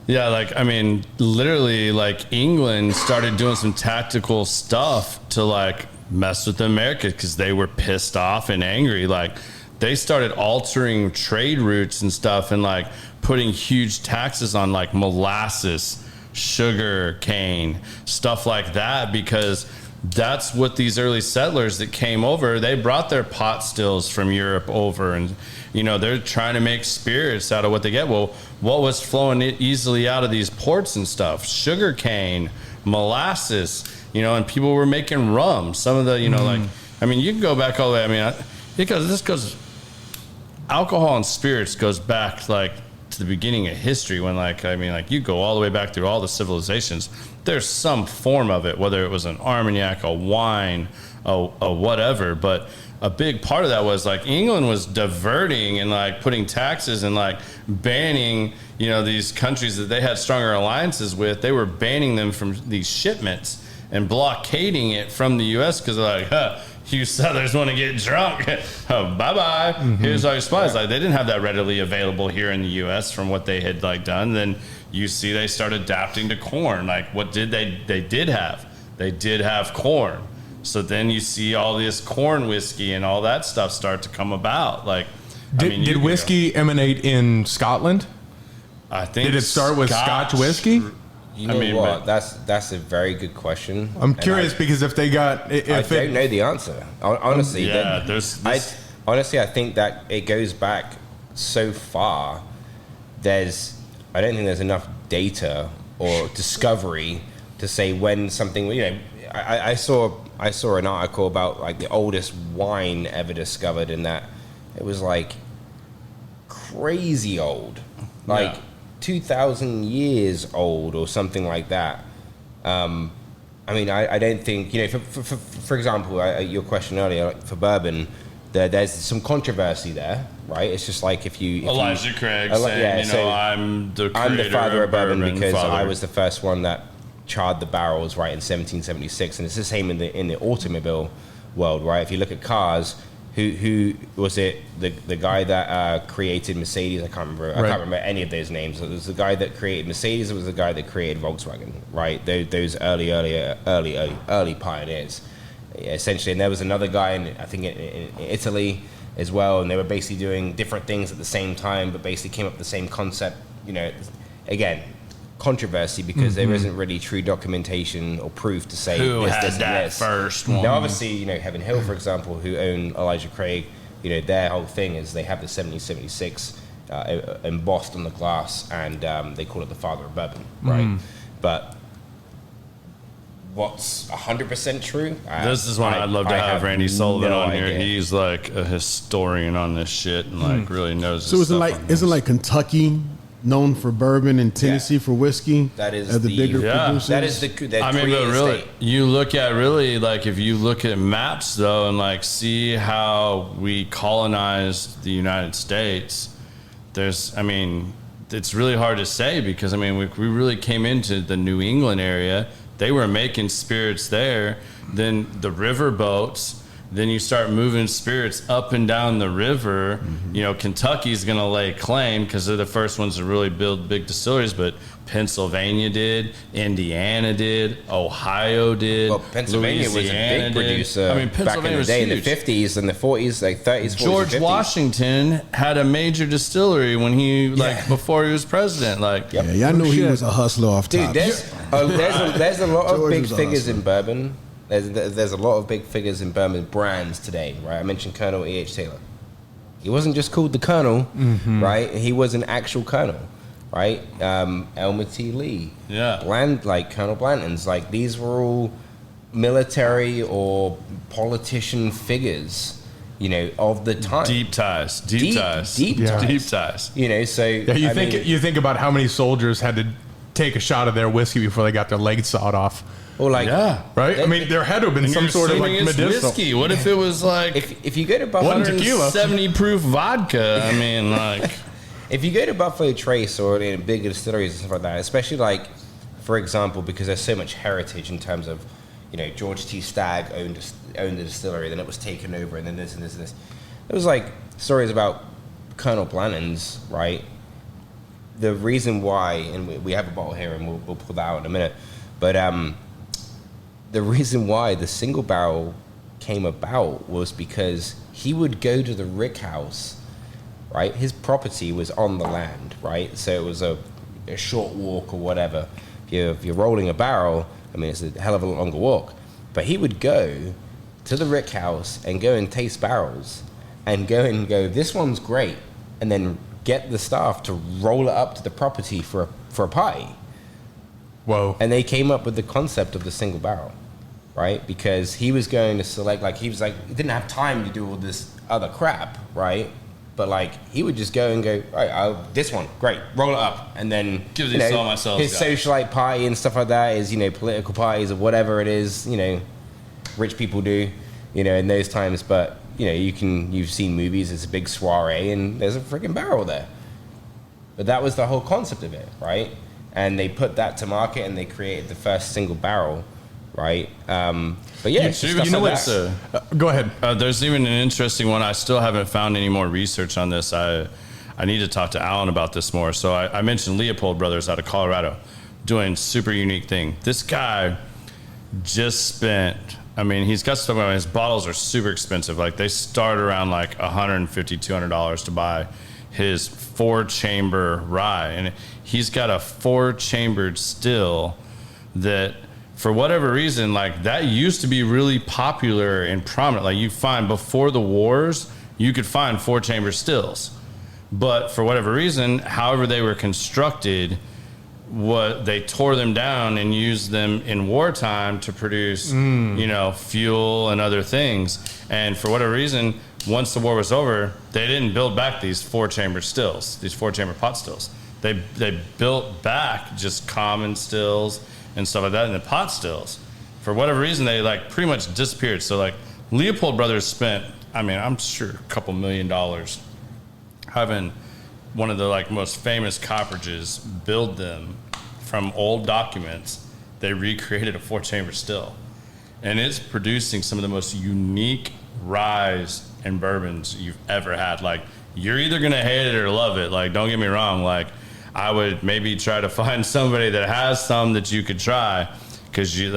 Yeah, like, I mean, literally, like, England started doing some tactical stuff to like mess with America because they were pissed off and angry. Like, they started altering trade routes and stuff, and like putting huge taxes on like molasses, sugar cane, stuff like that, because that's what these early settlers that came over, they brought their pot stills from Europe over, and they're trying to make spirits out of what they get. Well, what was flowing easily out of these ports and stuff? Sugar cane, molasses, and people were making rum. Some of the, like, I mean, you can go back all the way. I mean, alcohol and spirits goes back like to the beginning of history, when you go all the way back through all the civilizations. There's some form of it, whether it was an Armagnac, a wine, a whatever. But a big part of that was like England was diverting and like putting taxes and like banning, these countries that they had stronger alliances with. They were banning them from these shipments and blockading it from the U.S. because they're like, you Southerners want to get drunk. Oh, bye-bye. Here's all your supplies. Like, they didn't have that readily available here in the U.S. from what they had like done. Then you see they start adapting to corn. Like, what did they did have? They did have corn. So then you see all this corn whiskey and all that stuff start to come about. Like, did whiskey emanate in Scotland? I think. Did it start with Scotch whiskey? You know what? That's a very good question. I'm curious because if they got, I don't know the answer. Honestly, I think that it goes back so far. I don't think there's enough data or discovery to say when something. I saw an article about like the oldest wine ever discovered, and that it was like crazy old, like. Yeah. 2,000 years old or something like that. I don't think, for example, your question earlier, like for bourbon, there's some controversy there, right? It's just like if Elijah Craig saying, I'm the father of bourbon because father. I was the first one that charred the barrels, right, in 1776. And it's the same in the automobile world, right? If you look at cars, who was it? The guy that created Mercedes? I can't remember. I can't remember any of those names. It was the guy that created Mercedes. It was the guy that created Volkswagen. Right? Those early pioneers, essentially. And there was another guy in Italy as well, and they were basically doing different things at the same time, but basically came up with the same concept. Again, controversy because there isn't really true documentation or proof to say who this, had this, that and this. First one. Now, obviously, Heaven Hill, for example, who own Elijah Craig, their whole thing is they have the 1776 embossed on the glass, and they call it the father of bourbon, right? But what's 100% true? This is one I'd love to have Randy Sullivan on here. idea. He's like a historian on this shit and like really knows. So isn't like Kentucky known for bourbon and Tennessee for whiskey? That is the bigger producers. That is the but really, you look at if you look at maps though, and like see how we colonized the United States. It's really hard to say because we really came into the New England area. They were making spirits there. Then the river boats. Then you start moving spirits up and down the river. Kentucky's going to lay claim because they're the first ones to really build big distilleries. But Pennsylvania did, Indiana did, Ohio did. Well, Pennsylvania was a Louisiana big did. producer I mean, back in Pennsylvania the was day, huge. in the 50s and the 40s, like 30s, 40s, George 50s. Washington had a major distillery when he, before he was president. Like, Yep. Yeah, y'all knew he was a hustler off top. Dude, there's a lot of George big was a figures hustler. in bourbon. There's a lot of big figures in bourbon brands today, right? I mentioned Colonel E.H. Taylor. He wasn't just called the Colonel, right? He was an actual Colonel, right? Elmer T. Lee, Colonel Blanton's. Like, these were all military or politician figures, you know, of the time. deep ties. Yeah. Deep ties. You know, so Yeah, you think about how many soldiers had to take a shot of their whiskey before they got their legs sawed off, or like, Yeah. right? I mean, there had to have been And some you're sort of like assuming it's medicinal. whiskey. What if it was like if you go to Buffalo, One tequila. 170 proof vodka? I mean, like, if you go to Buffalo Trace or in bigger distilleries and stuff like that, especially like, for example, because there's so much heritage in terms of, you know, George T. Stagg owned the distillery, then it was taken over, and then this and this and this. There was like stories about Colonel Blanton's, right? The reason why, and we have a bottle here, and we'll pull that out in a minute, but the reason why the single barrel came about was because he would go to the rick house, right? His property was on the land, right? So it was a short walk or whatever. If you're rolling a barrel, I mean, it's a hell of a longer walk. But he would go to the rick house and go and taste barrels and go, this one's great, and then get the staff to roll it up to the property for a party. Whoa. And they came up with the concept of the single barrel, right? Because he was going to select, he didn't have time to do all this other crap, right? But he would just go and go, all right, this one, great, roll it up. And then, Give these to all my sales his guys. socialite party and stuff like that is, political parties or whatever it is, rich people do, in those times. But, you've seen movies, it's a big soiree and there's a freaking barrel there. But that was the whole concept of it, right? And they put that to market and they created the first single barrel, right? But yeah, it's just you stuff know like what's that. Go ahead. there's even an interesting one. I still haven't found any more research on this. I need to talk to Alan about this more. So I mentioned Leopold Brothers out of Colorado doing super unique thing. This guy just spent, he's got stuff, his bottles are super expensive. They start around $150, $200 to buy his 4-chamber rye. And he's got a 4-chambered still that, for whatever reason, that used to be really popular and prominent. You find before the wars, you could find 4-chamber stills. But for whatever reason, however they were constructed, they tore them down and used them in wartime to produce, fuel and other things. And for whatever reason, once the war was over, they didn't build back these 4-chamber stills, these 4-chamber pot stills. They built back just common stills and stuff like that, and the pot stills. For whatever reason, they pretty much disappeared. So Leopold Brothers spent, I'm sure a couple $1 million having one of the most famous copperages build them from old documents. They recreated a 4-chamber still, and it's producing some of the most unique ryes and bourbons you've ever had. You're either gonna hate it or love it. Don't get me wrong. I would maybe try to find somebody that has some that you could try, because you're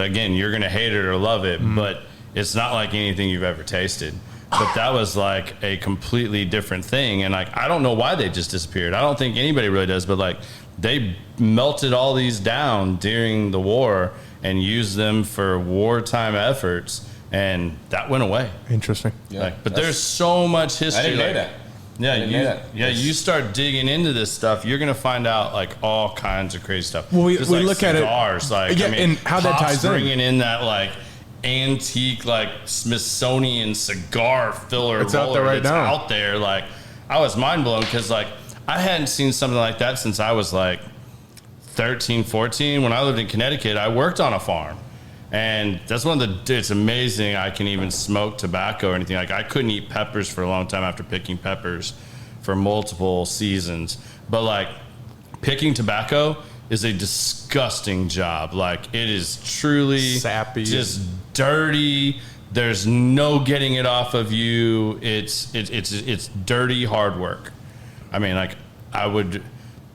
gonna hate it or love it, but it's not like anything you've ever tasted. But that was a completely different thing, and I don't know why they just disappeared. I don't think anybody really does, but they melted all these down during the war and used them for wartime efforts, and that went away. Interesting. Yeah, But there's so much history. I didn't know that. Yeah, you start digging into this stuff, you're gonna find out all kinds of crazy stuff. Well, we Just look at it- cigars, and how that Hops ties in. bringing in that antique Smithsonian cigar filler. It's out there right now. Out there, I was mind blown because I hadn't seen something like that since I was 13, 14. When I lived in Connecticut, I worked on a farm. And that's it's amazing I can even smoke tobacco or anything. I couldn't eat peppers for a long time after picking peppers for multiple seasons. But picking tobacco is a disgusting job. It is truly Sappy. just dirty. There's no getting it off of you. It's dirty hard work. I would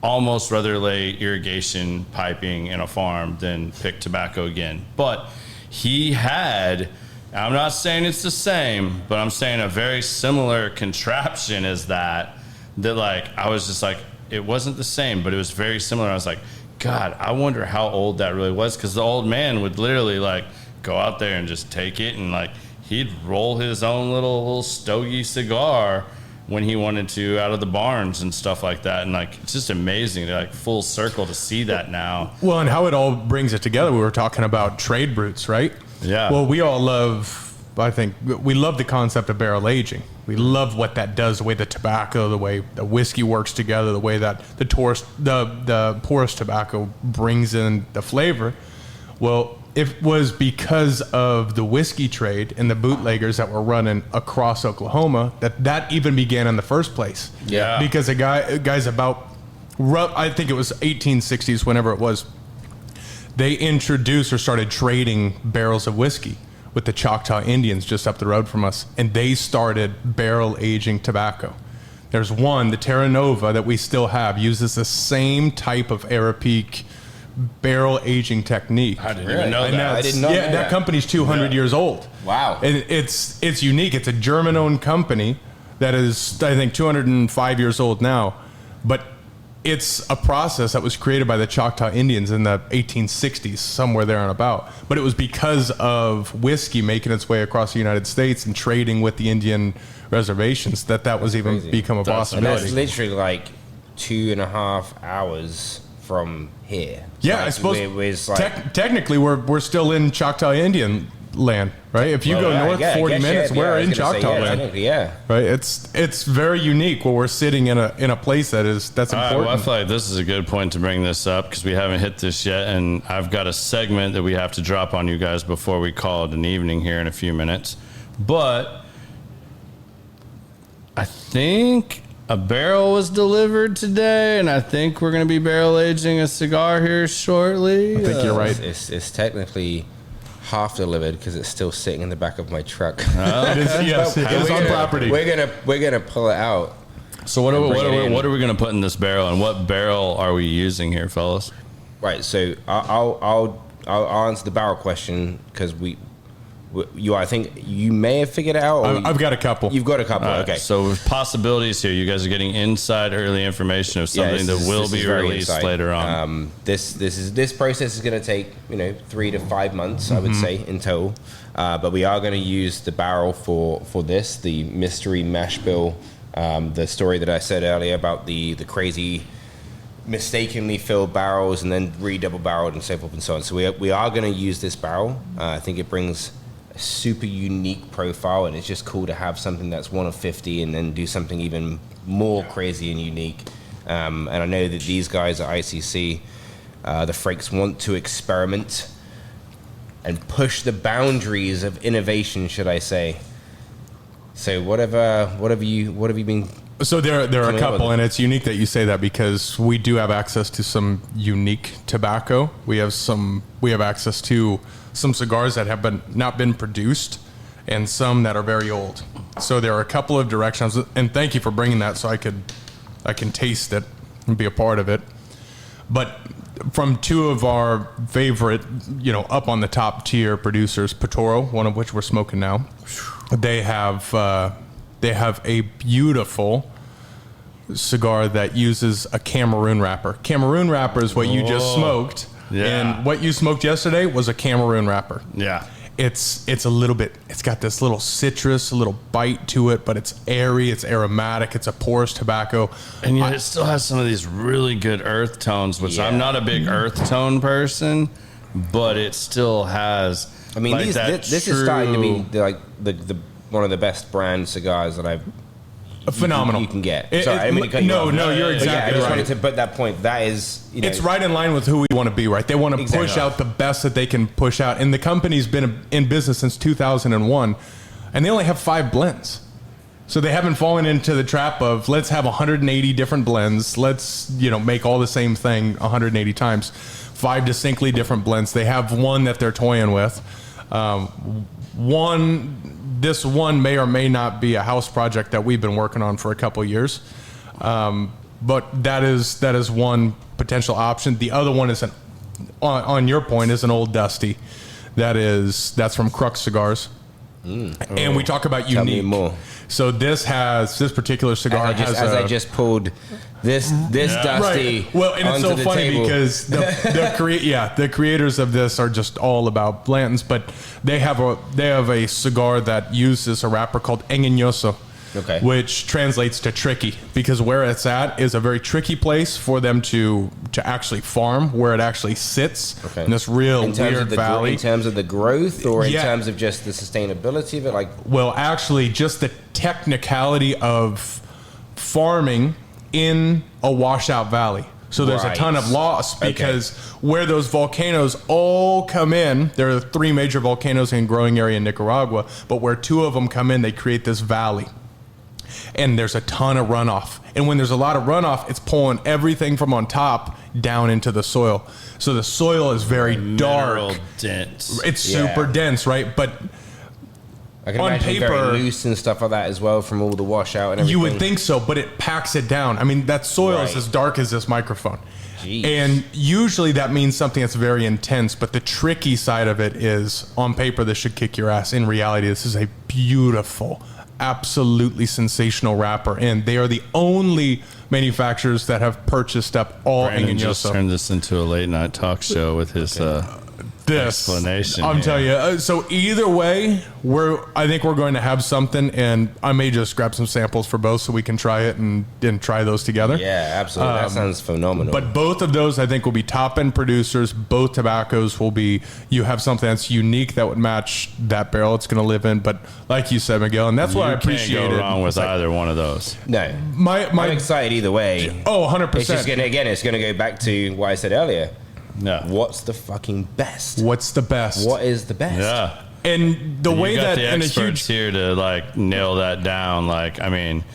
almost rather lay irrigation piping in a farm than pick tobacco again. But he had, I'm not saying it's the same, but I'm saying a very similar contraption as that like, I was just like, it wasn't the same, but it was very similar. I was like, God, I wonder how old that really was. Because the old man would literally like go out there and just take it, and like he'd roll his own little stogie cigar when he wanted to out of the barns and stuff like that. And like, it's just amazing, like full circle to see that now. Well, and how it all brings it together. We were talking about trade brutes, right? Yeah. Well, we all love, I think, we love the concept of barrel aging. We love what that does, the way the tobacco, the way the whiskey works together, the way that the porous tobacco brings in the flavor. Well, it was because of the whiskey trade and the bootleggers that were running across Oklahoma that even began in the first place. Yeah. Because guys about, I think it was 1860s, whenever it was, they introduced or started trading barrels of whiskey with the Choctaw Indians just up the road from us, and they started barrel aging tobacco. There's one, the Terra Nova, that we still have, uses the same type of Arabic barrel aging technique. I didn't even know that. I didn't know that. That company's 200 years old. Wow. And it's unique. It's a German-owned company that is, I think, 205 years old now, but it's a process that was created by the Choctaw Indians in the 1860s, somewhere there and about. But it was because of whiskey making its way across the United States and trading with the Indian reservations that was even crazy. become a And possibility. that's literally like 2.5 hours from here. Yeah, like, I suppose it was like, technically we're still in Choctaw Indian land, right? If you go north 40 minutes, we're in Choctaw land. Yeah. Right? It's very unique where we're sitting in a place that's All right, important. well, I feel like this is a good point to bring this up because we haven't hit this yet, and I've got a segment that we have to drop on you guys before we call it an evening here in a few minutes. But I think a barrel was delivered today, and I think we're going to be barrel aging a cigar here shortly. I think you're right. It's technically half delivered because it's still sitting in the back of my truck. It is, yes, it is on property. We're gonna pull it out. So what are we going to put in this barrel, and what barrel are we using here, fellas? Right. So I'll answer the barrel question because I think you may have figured it out. Or I've got a couple. You've got a couple. All right, Okay. So with possibilities here, you guys are getting inside early information of something that will be released later on. This process is going to take 3 to 5 months, I would say, in total. But we are going to use the barrel for this, the mystery mash bill, the story that I said earlier about the crazy mistakenly filled barrels and then redouble barreled and so forth and so on. So we are going to use this barrel. I think it brings a super unique profile, and it's just cool to have something that's one of 50 and then do something even more crazy and unique. And I know that these guys at ICC, the Frakes, want to experiment and push the boundaries of innovation, should I say. So what have you been? So there are a couple, with it. and it's unique that you say that because we do have access to some unique tobacco. We have access to some cigars that have not been produced, and some that are very old. So there are a couple of directions, and thank you for bringing that, so I can taste it and be a part of it. But from two of our favorite, up on the top tier producers, Patoro, one of which we're smoking now, they have a beautiful cigar that uses a Cameroon wrapper. Cameroon wrapper is what you just smoked. Yeah. And what you smoked yesterday was a Cameroon wrapper. Yeah. It's a little bit, it's got this little citrus, a little bite to it, but it's airy, it's aromatic, it's a porous tobacco. And yet it still has some of these really good earth tones, which Yeah. I'm not a big earth tone person, but it still has. I mean, like this is starting to be the one of the best brand cigars that Phenomenal. you can get. You're But yeah, I exactly just right. wanted to put that point. That is, It's right in line with who we want to be, right? They want to Exactly. push out the best that they can push out. And the company's been in business since 2001, and they only have 5 blends. So they haven't fallen into the trap of let's have 180 different blends. Let's, make all the same thing 180 times. 5 distinctly different blends. They have one that they're toying with. This one may or may not be a house project that we've been working on for a couple years. but that is one potential option. The other one is on your point, is an Old Dusty. That's from Crux Cigars. And we talk about Tell unique. me more. So this particular cigar I just pulled this Dusty. Right. Well, and it's so funny table. because the creators of this are just all about Blanton's, but they have a cigar that uses a wrapper called engañoso. Okay. Which translates to tricky, because where it's at is a very tricky place for them to actually farm, where it actually sits in this real weird valley. In terms of the growth, or in terms of just the sustainability of it? Well, actually, just the technicality of farming in a washout valley. So there's a ton of loss, because where those volcanoes all come in, there are 3 major volcanoes in growing area in Nicaragua, but where 2 of them come in, they create this valley. And there's a ton of runoff. And when there's a lot of runoff, it's pulling everything from on top down into the soil. So the soil is very dark. Dense. It's super dense, right? But I can on imagine paper, very loose and stuff like that as well, from all the washout and everything. you would think so, but it packs it down. I mean, that soil is as dark as this microphone. Jeez. And usually that means something that's very intense, but the tricky side of it is, on paper, this should kick your ass. In reality, this is a beautiful, absolutely sensational wrapper, and they are the only manufacturers that have purchased up all Brandon just engañoso. turned this into a late night talk show with his explanation. I'm here. telling you. So either way, I think we're going to have something, and I may just grab some samples for both so we can try it and try those together. Yeah, absolutely. That sounds phenomenal. But both of those, I think, will be top-end producers. Both tobaccos will be, you have something that's unique that would match that barrel it's going to live in. But like you said, Miguel, and that's what I appreciate. You can't go wrong with either one of those. No. I'm excited either way. Oh, 100%. It's just going to go back to what I said earlier. Yeah. What's the fucking best? What's the best? What is the best? Yeah. And the way you got that, the and a experts huge, here to nail that down.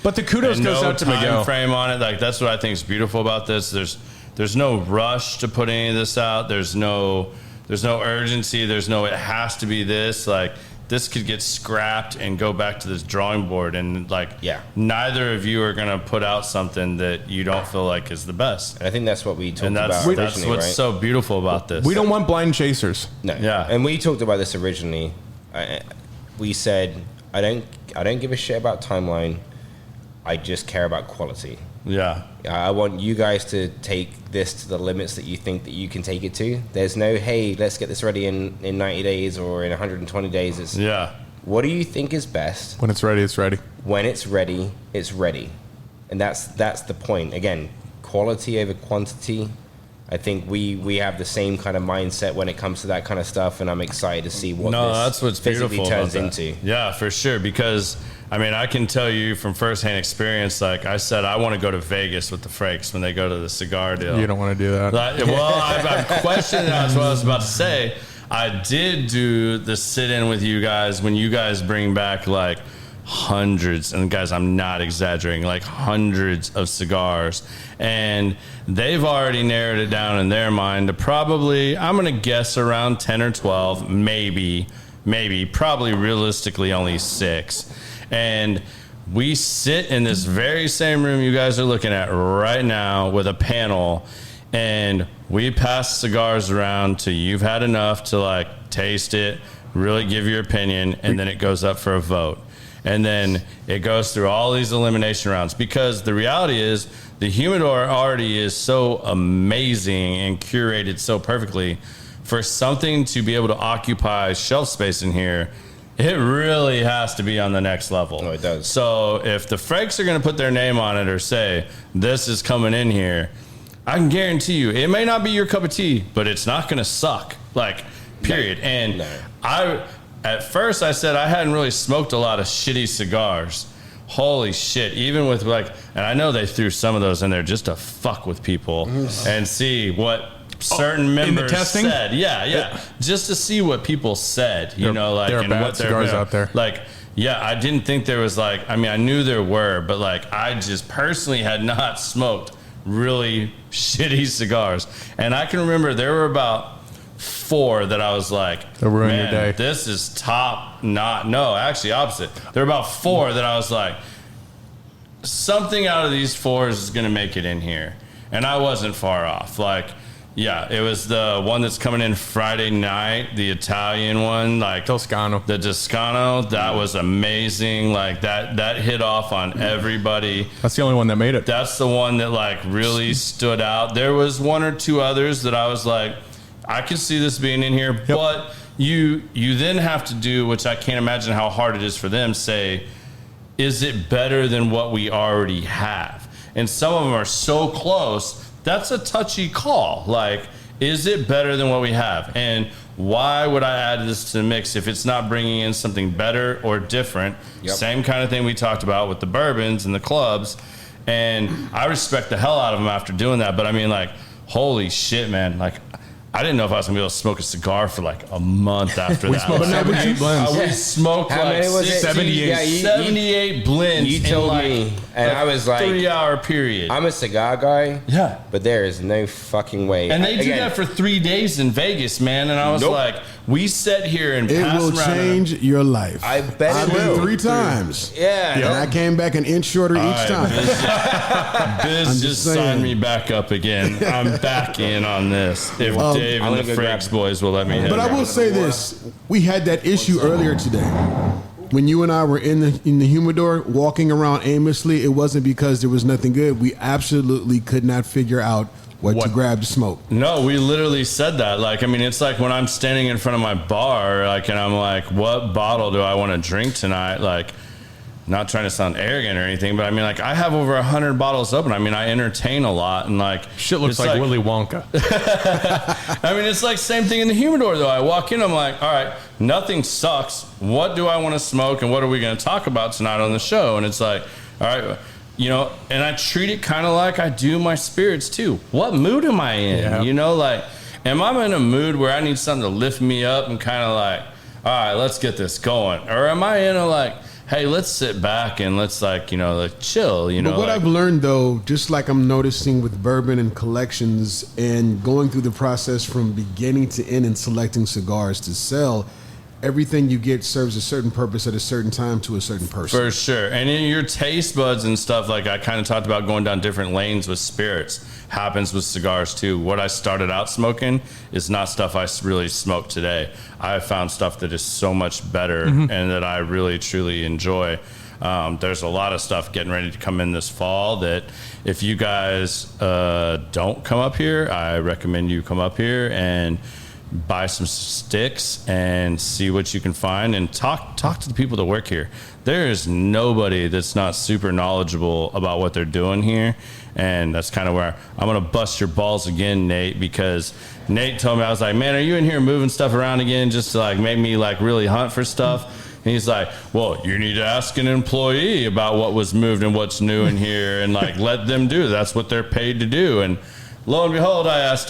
but the kudos and goes no out to time Miguel. frame on it. That's what I think is beautiful about this. There's no rush to put any of this out. There's no urgency. There's no, it has to be this. This could get scrapped and go back to this drawing board, and neither of you are going to put out something that you don't feel like is the best. And I think that's what we talked And about that's originally, what's right? so beautiful about this. We don't want blind chasers. No. Yeah. And we talked about this originally. We said, I don't give a shit about timeline. I just care about quality. Yeah. I want you guys to take this to the limits that you think that you can take it to. There's no, hey, let's get this ready in 90 days or in 120 days. It's, what do you think is best? When it's ready, it's ready. When it's ready, it's ready. And that's the point. Again, quality over quantity. I think we have the same kind of mindset when it comes to that kind of stuff, and I'm excited to see what that's what's physically beautiful turns about that. into. Yeah, for sure. Because I can tell you from firsthand experience. Like I said, I want to go to Vegas with the Frakes when they go to the cigar deal. You don't want to do that. I'm questioning that. That's what I was about to say. I did do the sit-in with you guys when you guys bring back hundreds, and guys, I'm not exaggerating, hundreds of cigars, and they've already narrowed it down in their mind to probably, I'm going to guess, around 10 or 12, maybe, probably realistically only 6. And we sit in this very same room you guys are looking at right now with a panel, and we pass cigars around to you've had enough to taste it, really give your opinion, and then it goes up for a vote. And then it goes through all these elimination rounds, because the reality is the humidor already is so amazing and curated so perfectly. For something to be able to occupy shelf space in here, it really has to be on the next level. Oh, it does. So if the Frakes are going to put their name on it or say, this is coming in here, I can guarantee you, it may not be your cup of tea, but it's not going to suck. Period. No. And No. At first, I said I hadn't really smoked a lot of shitty cigars. Holy shit. Even with and I know they threw some of those in there just to fuck with people and see what certain members testing? said. Yeah. Just to see what people said, there are and bad what cigars out there. I didn't think there was I knew there were, but I just personally had not smoked really shitty cigars. And I can remember there were about 4 that I was like, they'll ruin man, your day. This is top. No, actually opposite. There were about 4 that I was like, something out of these four is going to make it in here. And I wasn't far off. Like, yeah, it was the one that's coming in Friday night, the Italian one, like Toscano. The Toscano, that was amazing. Like that hit off on everybody. That's the only one that made it. That's the one that like really stood out. There was one or two others that I was like, I can see this being in here, but you then have to do, which I can't imagine how hard it is for them, say, is it better than what we already have? And some of them are so close. That's a touchy call. Like, is it better than what we have? And why would I add this to the mix if it's not bringing in something better or different? Same kind of thing we talked about with the bourbons and the clubs. And I respect the hell out of them after doing that. But I mean, like, holy shit, man. Like, I didn't know if I was going to be able to smoke a cigar for like a month after that. Smoked 78 blends. We smoked How like many was it? 78 blends. You told in like me, and I was like, 3-hour period. I'm a cigar guy. Yeah. But there is no fucking way. And they do that for 3 days in Vegas, man. And I was like, we sit here and It pass will around. change your life. I bet I've it will. been 3 times. Yeah. And I came back an inch shorter each All time. right, Biz just saying. signed me back up again. I'm back in on this. If Dave I'm and the gonna go grab Frakes boys will let me hit. But I will say this: we had that issue earlier today when you and I were in the humidor walking around aimlessly. It wasn't because there was nothing good. We absolutely could not figure out what to grab to smoke. No, we literally said that. Like, I mean, it's like when I'm standing in front of my bar, like, and I'm like, what bottle do I want to drink tonight? Like, not trying to sound arrogant or anything, but I mean, like, I have over 100 bottles open. I mean, I entertain a lot, and like, Shit looks it's like Willy Wonka. I mean, it's like same thing in the humidor, though. I walk in, I'm like, all right, nothing sucks. What do I want to smoke, and what are we going to talk about tonight on the show? And it's like, all right, you know, and I treat it kind of like I do my spirits too. What mood am I in? Yeah. You know, like, am I in a mood where I need something to lift me up and kind of like, all right, let's get this going? Or am I in a like, hey, let's sit back and let's like, you know, like chill, you know? But what like, I've learned though, just like I'm noticing with bourbon and collections and going through the process from beginning to end and selecting cigars to sell, everything you get serves a certain purpose at a certain time to a certain person. For sure. And in your taste buds and stuff, like I kind of talked about going down different lanes with spirits, happens with cigars too. What I started out smoking is not stuff I really smoke today. I have found stuff that is so much better and that I really, truly enjoy. There's a lot of stuff getting ready to come in this fall that if you guys don't come up here, I recommend you come up here and buy some sticks and see what you can find and talk to the people that work here. There is nobody that's not super knowledgeable about what they're doing here, and that's kind of where I'm gonna bust your balls again, Nate, because Nate told me, I was like, man, are you in here moving stuff around again just to like make me like really hunt for stuff? And he's like, well, you need to ask an employee about what was moved and what's new in here and like let them do it. That's what they're paid to do. And lo and behold, I asked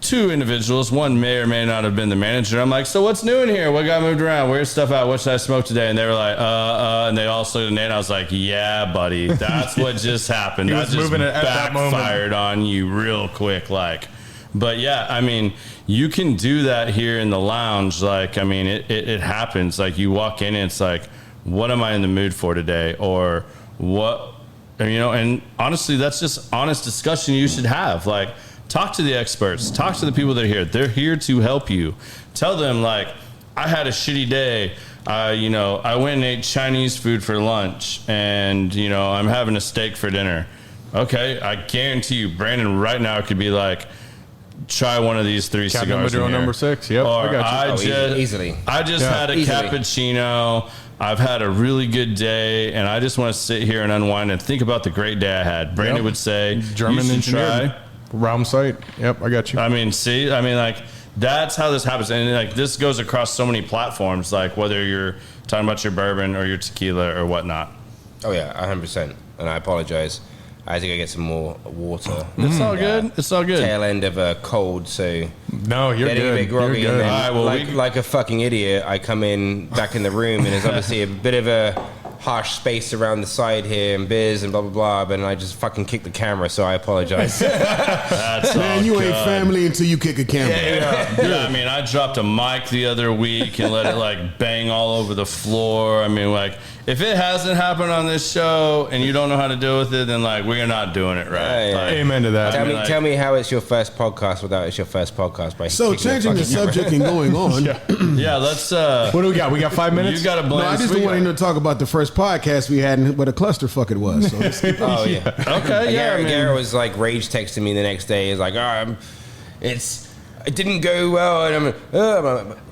2 individuals. One may or may not have been the manager. I'm like, so what's new in here? What got moved around? Where's stuff out? What should I smoke today? And they were like, and they all looked at Nate, and I was like, yeah, buddy, that's what just happened. He That was just moving it at that moment. backfired on you real quick, like. But yeah, I mean, you can do that here in the lounge. Like, I mean, it happens. Like, you walk in and it's like, what am I in the mood for today? Or what, you know, and honestly, that's just honest discussion you should have. Like, talk to the experts. Talk to the people that are here. They're here to help you. Tell them, like, I had a shitty day. You know, I went and ate Chinese food for lunch, and, you know, I'm having a steak for dinner. Okay, I guarantee you, Brandon right now could be like, try one of these 3 Captain cigars. Maduro number 6. Yep, Or I got you. Easily. I just had a Easily. cappuccino. I've had a really good day, and I just want to sit here and unwind and think about the great day I had. Brandon would say, German you should engineer. try. Round sight. Yep, I got you. I mean, see, I mean, like, that's how this happens. And like, this goes across so many platforms, like whether you're talking about your bourbon or your tequila or whatnot. Oh, yeah, 100%. And I apologize. I had to go get some more water. It's all good. It's all good. Tail end of a cold, so No, you're getting good. a bit groggy. You're And good. then, All right, well, like a fucking idiot, I come in back in the room, and there's obviously a bit of a harsh space around the side here and beers and blah blah blah, but I just fucking kicked the camera, so I apologize. That's Man, all you good. ain't family until you kick a camera. Yeah, I mean, I dropped a mic the other week and let it like bang all over the floor. I mean, like, if it hasn't happened on this show and you don't know how to deal with it, then like we're not doing it right. Yeah, yeah. Like, Amen to that. Tell me how it's your first podcast without it's your first podcast. By So kicking changing the fucking camera. subject and going on. yeah, let's. What do we got? We got 5 minutes? You got to blame. No, I just don't want to talk about the first podcast we had and what a clusterfuck it was. So let's keep Oh yeah. Okay, yeah. I mean, Garrett was like rage texting me the next day. He's like, it didn't go well, and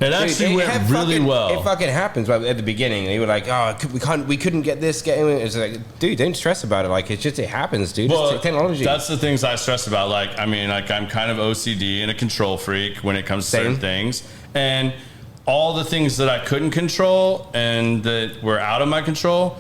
It actually went really well. It fucking happens. But at the beginning, they were like, "Oh, we couldn't get this getting." It's like, dude, don't stress about it. Like, it happens, dude. well, it's technology. that's the things I stress about. Like, I mean, like I'm kind of OCD and a control freak when it comes to certain Same. things, and all the things that I couldn't control and that were out of my control.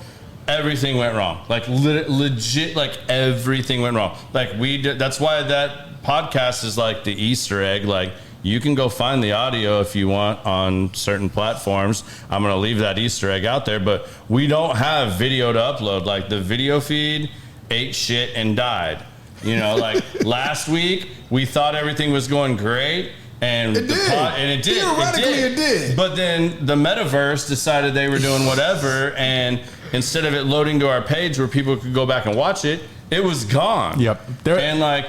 Everything went wrong. Like legit, like everything went wrong. Like that's why that podcast is like the Easter egg. Like you can go find the audio if you want on certain platforms. I'm going to leave that Easter egg out there, but we don't have video to upload. Like the video feed ate shit and died. You know, like last week we thought everything was going great. And It did. It did. Theoretically, it did. But then the metaverse decided they were doing whatever, and instead of it loading to our page where people could go back and watch it, it was gone. Yep. They're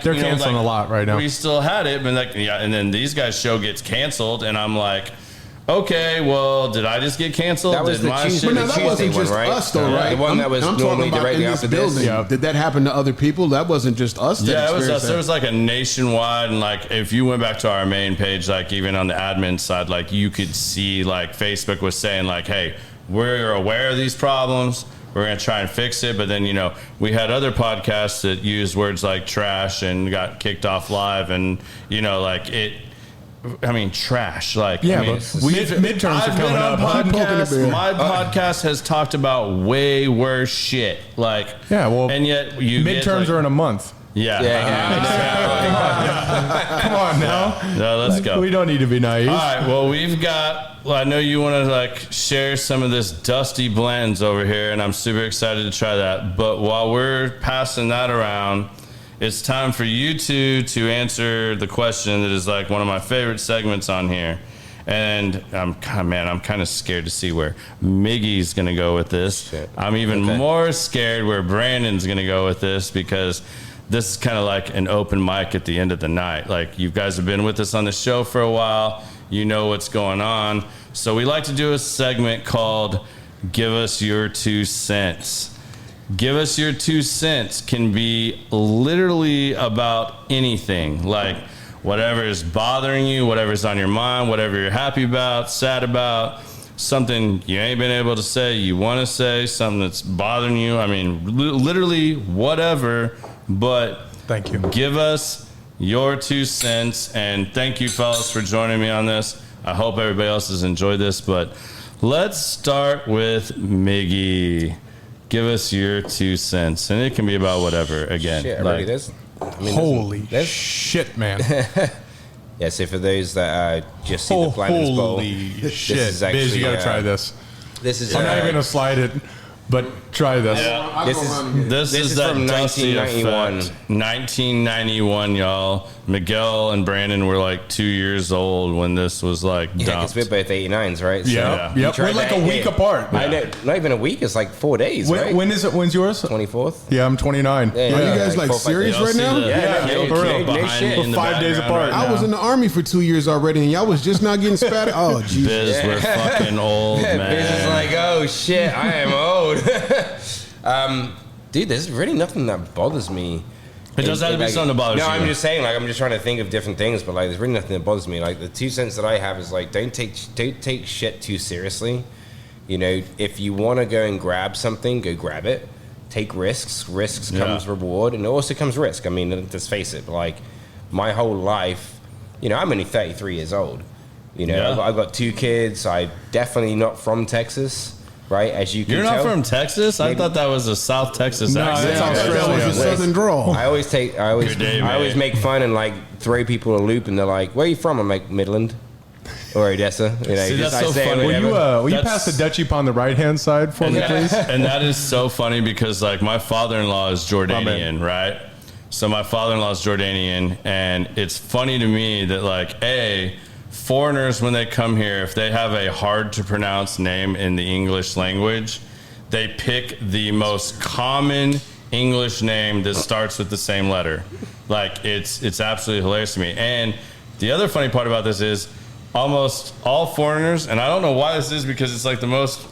canceling a lot right now. We still had it, but like, yeah, and then these guys' show gets canceled, and I'm like, okay, well, did I just get canceled? That was Did the my Tuesday- shit? But now that wasn't Tuesday just one, right? us, though, right? The one that was I'm normally talking about directly in this after this. building. Yeah. Did that happen to other people? That wasn't just us. That Yeah, it was us. experienced There that. was like a nationwide, and like if you went back to our main page, like even on the admin side, like you could see like Facebook was saying like, hey, we're aware of these problems. We're going to try and fix it. But then, you know, we had other podcasts that used words like trash and got kicked off live. And, you know, like trash. Like, Yeah, I mean, but midterms I've are coming been on up. podcasts. My podcast has talked about way worse shit. Like, Yeah, well, and yet you midterms are in a month. Yeah. Come on now. No, let's go. We don't need to be naive. All right. Well, I know you want to like share some of this dusty blends over here, and I'm super excited to try that. But while we're passing that around, it's time for you two to answer the question that is like one of my favorite segments on here. And I'm kind of scared to see where Miggy's going to go with this. Shit. I'm even more scared where Brandon's going to go with this, because this is kind of like an open mic at the end of the night. Like, you guys have been with us on the show for a while. You know what's going on. So we like to do a segment called Give Us Your 2 Cents. Give Us Your 2 Cents can be literally about anything. Like, whatever is bothering you, whatever's on your mind, whatever you're happy about, sad about, something you ain't been able to say, you want to say, something that's bothering you. I mean, literally whatever, but Thank you. Give us your 2 cents. And thank you, fellas, for joining me on this. I hope everybody else has enjoyed this, but let's start with Miggy. Give us your 2 cents. And it can be about whatever, again. Shit, like, Holy shit, man. Yeah, so for those that just see the Blinders Bowl, Holy shit. is actually, Biz, you got to try this. this is I'm not even going to slide it, but try this. This is that from dusty 1991. effect. 1991, y'all. Miguel and Brandon were like 2 years old when this was like Yeah, dumped. because we're both 89s, right? So Yeah. you Yep. tried We're like that a week here. apart. I know, not even a week. It's like 4 days, right? When is it? When's yours? 24th. Yeah, I'm 29. Yeah, Are you guys like 4 or 5 serious days. right now? Yeah, kill for real. cam No behind shit. me in the 5 days background apart. right I was now. in the Army for 2 years already, and y'all was just not getting spat. Oh, Jesus. Biz, we're fucking old, Biz is man. like, oh shit, I am old. Dude, there's really nothing that bothers me. It does have to be Like, something that bothers no, you. I'm just saying, like, I'm just trying to think of different things, but like, there's really nothing that bothers me. Like, the 2 cents that I have is like, don't take shit too seriously. You know, if you want to go and grab something, go grab it. Take risks. Risks comes reward, and it also comes risk. I mean, let's face it. Like, my whole life, you know, I'm only 33 years old. You know, Yeah. I've got 2 kids. I'm definitely not from Texas. Right, as you can You're tell. not from Texas? I thought that was a South Texas accent. it's That was Australia. a southern drawl. I always Good day, I always mate. make fun and like throw people a loop, and they're like, "Where are you from?" I'm like, Midland. or Odessa. You know, See, just, that's so I say funny. whatever. Will you pass the Dutchie on the right hand side for me, please? And that is so funny because like my father-in-law is Jordanian, right? So my father-in-law is Jordanian, and it's funny to me that like foreigners when they come here, if they have a hard to pronounce name in the English language, they pick the most common English name that starts with the same letter. Like it's absolutely hilarious to me. And the other funny part about this is almost all foreigners, and I don't know why this is because it's like the most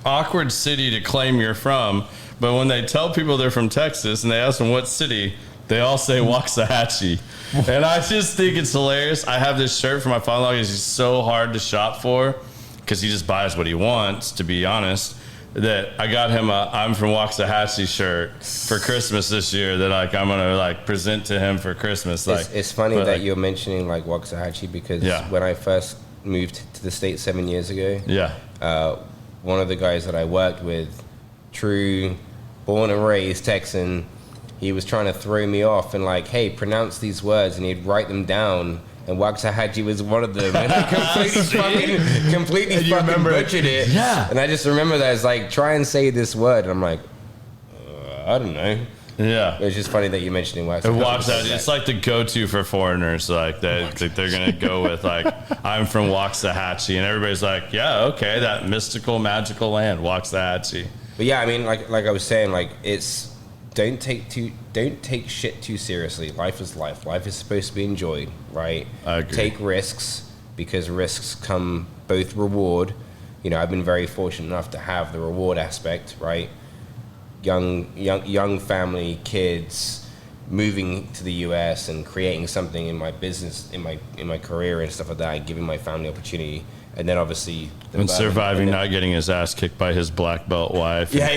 awkward city to claim you're from, but when they tell people they're from Texas and they ask them what city, they all say Waxahachie. And I just think it's hilarious. I have this shirt for my father-in-law because he's so hard to shop for because he just buys what he wants, to be honest, that I got him a I'm from Waxahachie shirt for Christmas this year that like I'm going to like present to him for Christmas. Like It's funny that you're mentioning like Waxahachie because when I first moved to the States 7 years ago, one of the guys that I worked with, true, born and raised Texan, he was trying to throw me off and like, hey, pronounce these words, and he'd write them down. And Waxahachie was one of them. And I completely fucking butchered it. Yeah. And I just remember that it's like, try and say this word. And I'm like, I don't know. Yeah. It's just funny that you're mentioning Waxahachie. It's like the go-to for foreigners. Like they're going to go with like, I'm from Waxahachie. And everybody's like, yeah, okay, that mystical, magical land, Waxahachie. But yeah, I mean, like I was saying, like it's, don't take shit too seriously. Life is life. Life is supposed to be enjoyed, right? I agree. Take risks because risks come both reward. You know, I've been very fortunate enough to have the reward aspect, right? Young family, kids, moving to the US and creating something in my business, in my career and stuff like that, and giving my family opportunity. And then obviously and surviving not getting his ass kicked by his black belt wife. Yeah.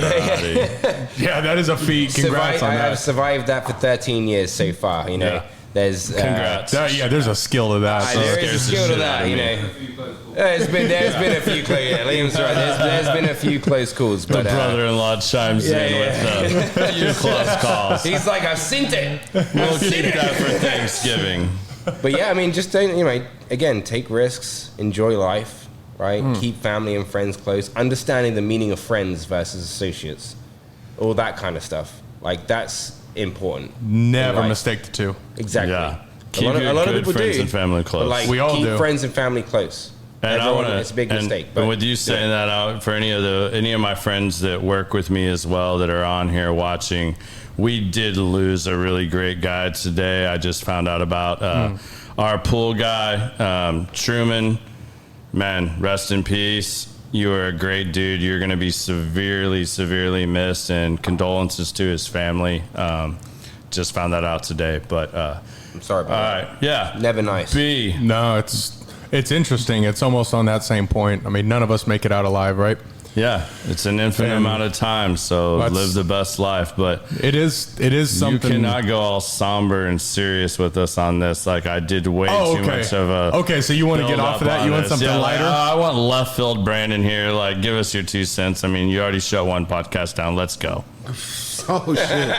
Yeah, that is a feat. Congrats on that. I've survived that for 13 years so far. You know, there's congrats. There's a skill to that. There is a skill to that. You know, there's been a few close. Yeah, Liam's right. There's been a few close calls. But the brother-in-law chimes in with a few close calls. He's like, I've seen it. We'll keep that for Thanksgiving. But yeah, I mean, just don't, again, take risks, enjoy life, right? Keep family and friends close, understanding the meaning of friends versus associates, all that kind of stuff. Like, that's important. Never mistake the two. Exactly. Yeah. Keep a lot of people friends do, and family close. But like, we all keep do. friends and family close. And it's a big mistake. But with you saying that out, for any of my friends that work with me as well that are on here watching, we did lose a really great guy today. I just found out about our pool guy, Truman. Man, rest in peace. You were a great dude. You're going to be severely, severely missed, and condolences to his family. Just found that out today. But I'm sorry about that. All right, yeah. Never nice. B. No, it's interesting. It's almost on that same point. I mean, none of us make it out alive, right? Yeah, it's an infinite amount of time, so live the best life. But it is something. You cannot go all somber and serious with us on this. Like I did way too much of a. Okay, so you want to get off of that? You want something lighter? I want left field Brandon here. Like, give us your 2 cents. I mean, you already shut one podcast down. Let's go. Oh shit.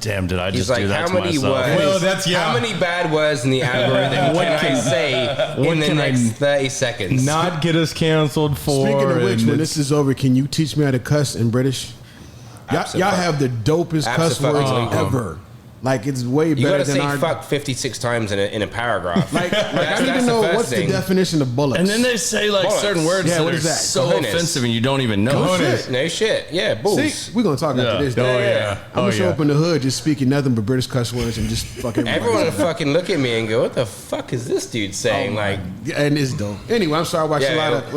Damn, did I just like, do that how to many myself? words? Well, How many bad words in the algorithm can I say in the next 30 seconds? Not get us canceled for. Speaking of which, when this is over, can you teach me how to cuss in British? Y'all have the dopest cuss words ever. Like, it's way better than our... You gotta say fuck 56 times in a paragraph. Like I need to know what's the definition of bullets. And then they say like certain words that are so offensive and you don't even know. No shit. Yeah, bulls. See, we're gonna talk after this. Yeah. I'm gonna show up in the hood just speaking nothing but British cuss words and just fucking... Everyone will fucking look at me and go, what the fuck is this dude saying? And it's dope. Anyway, I'm sorry, I watched a lot of...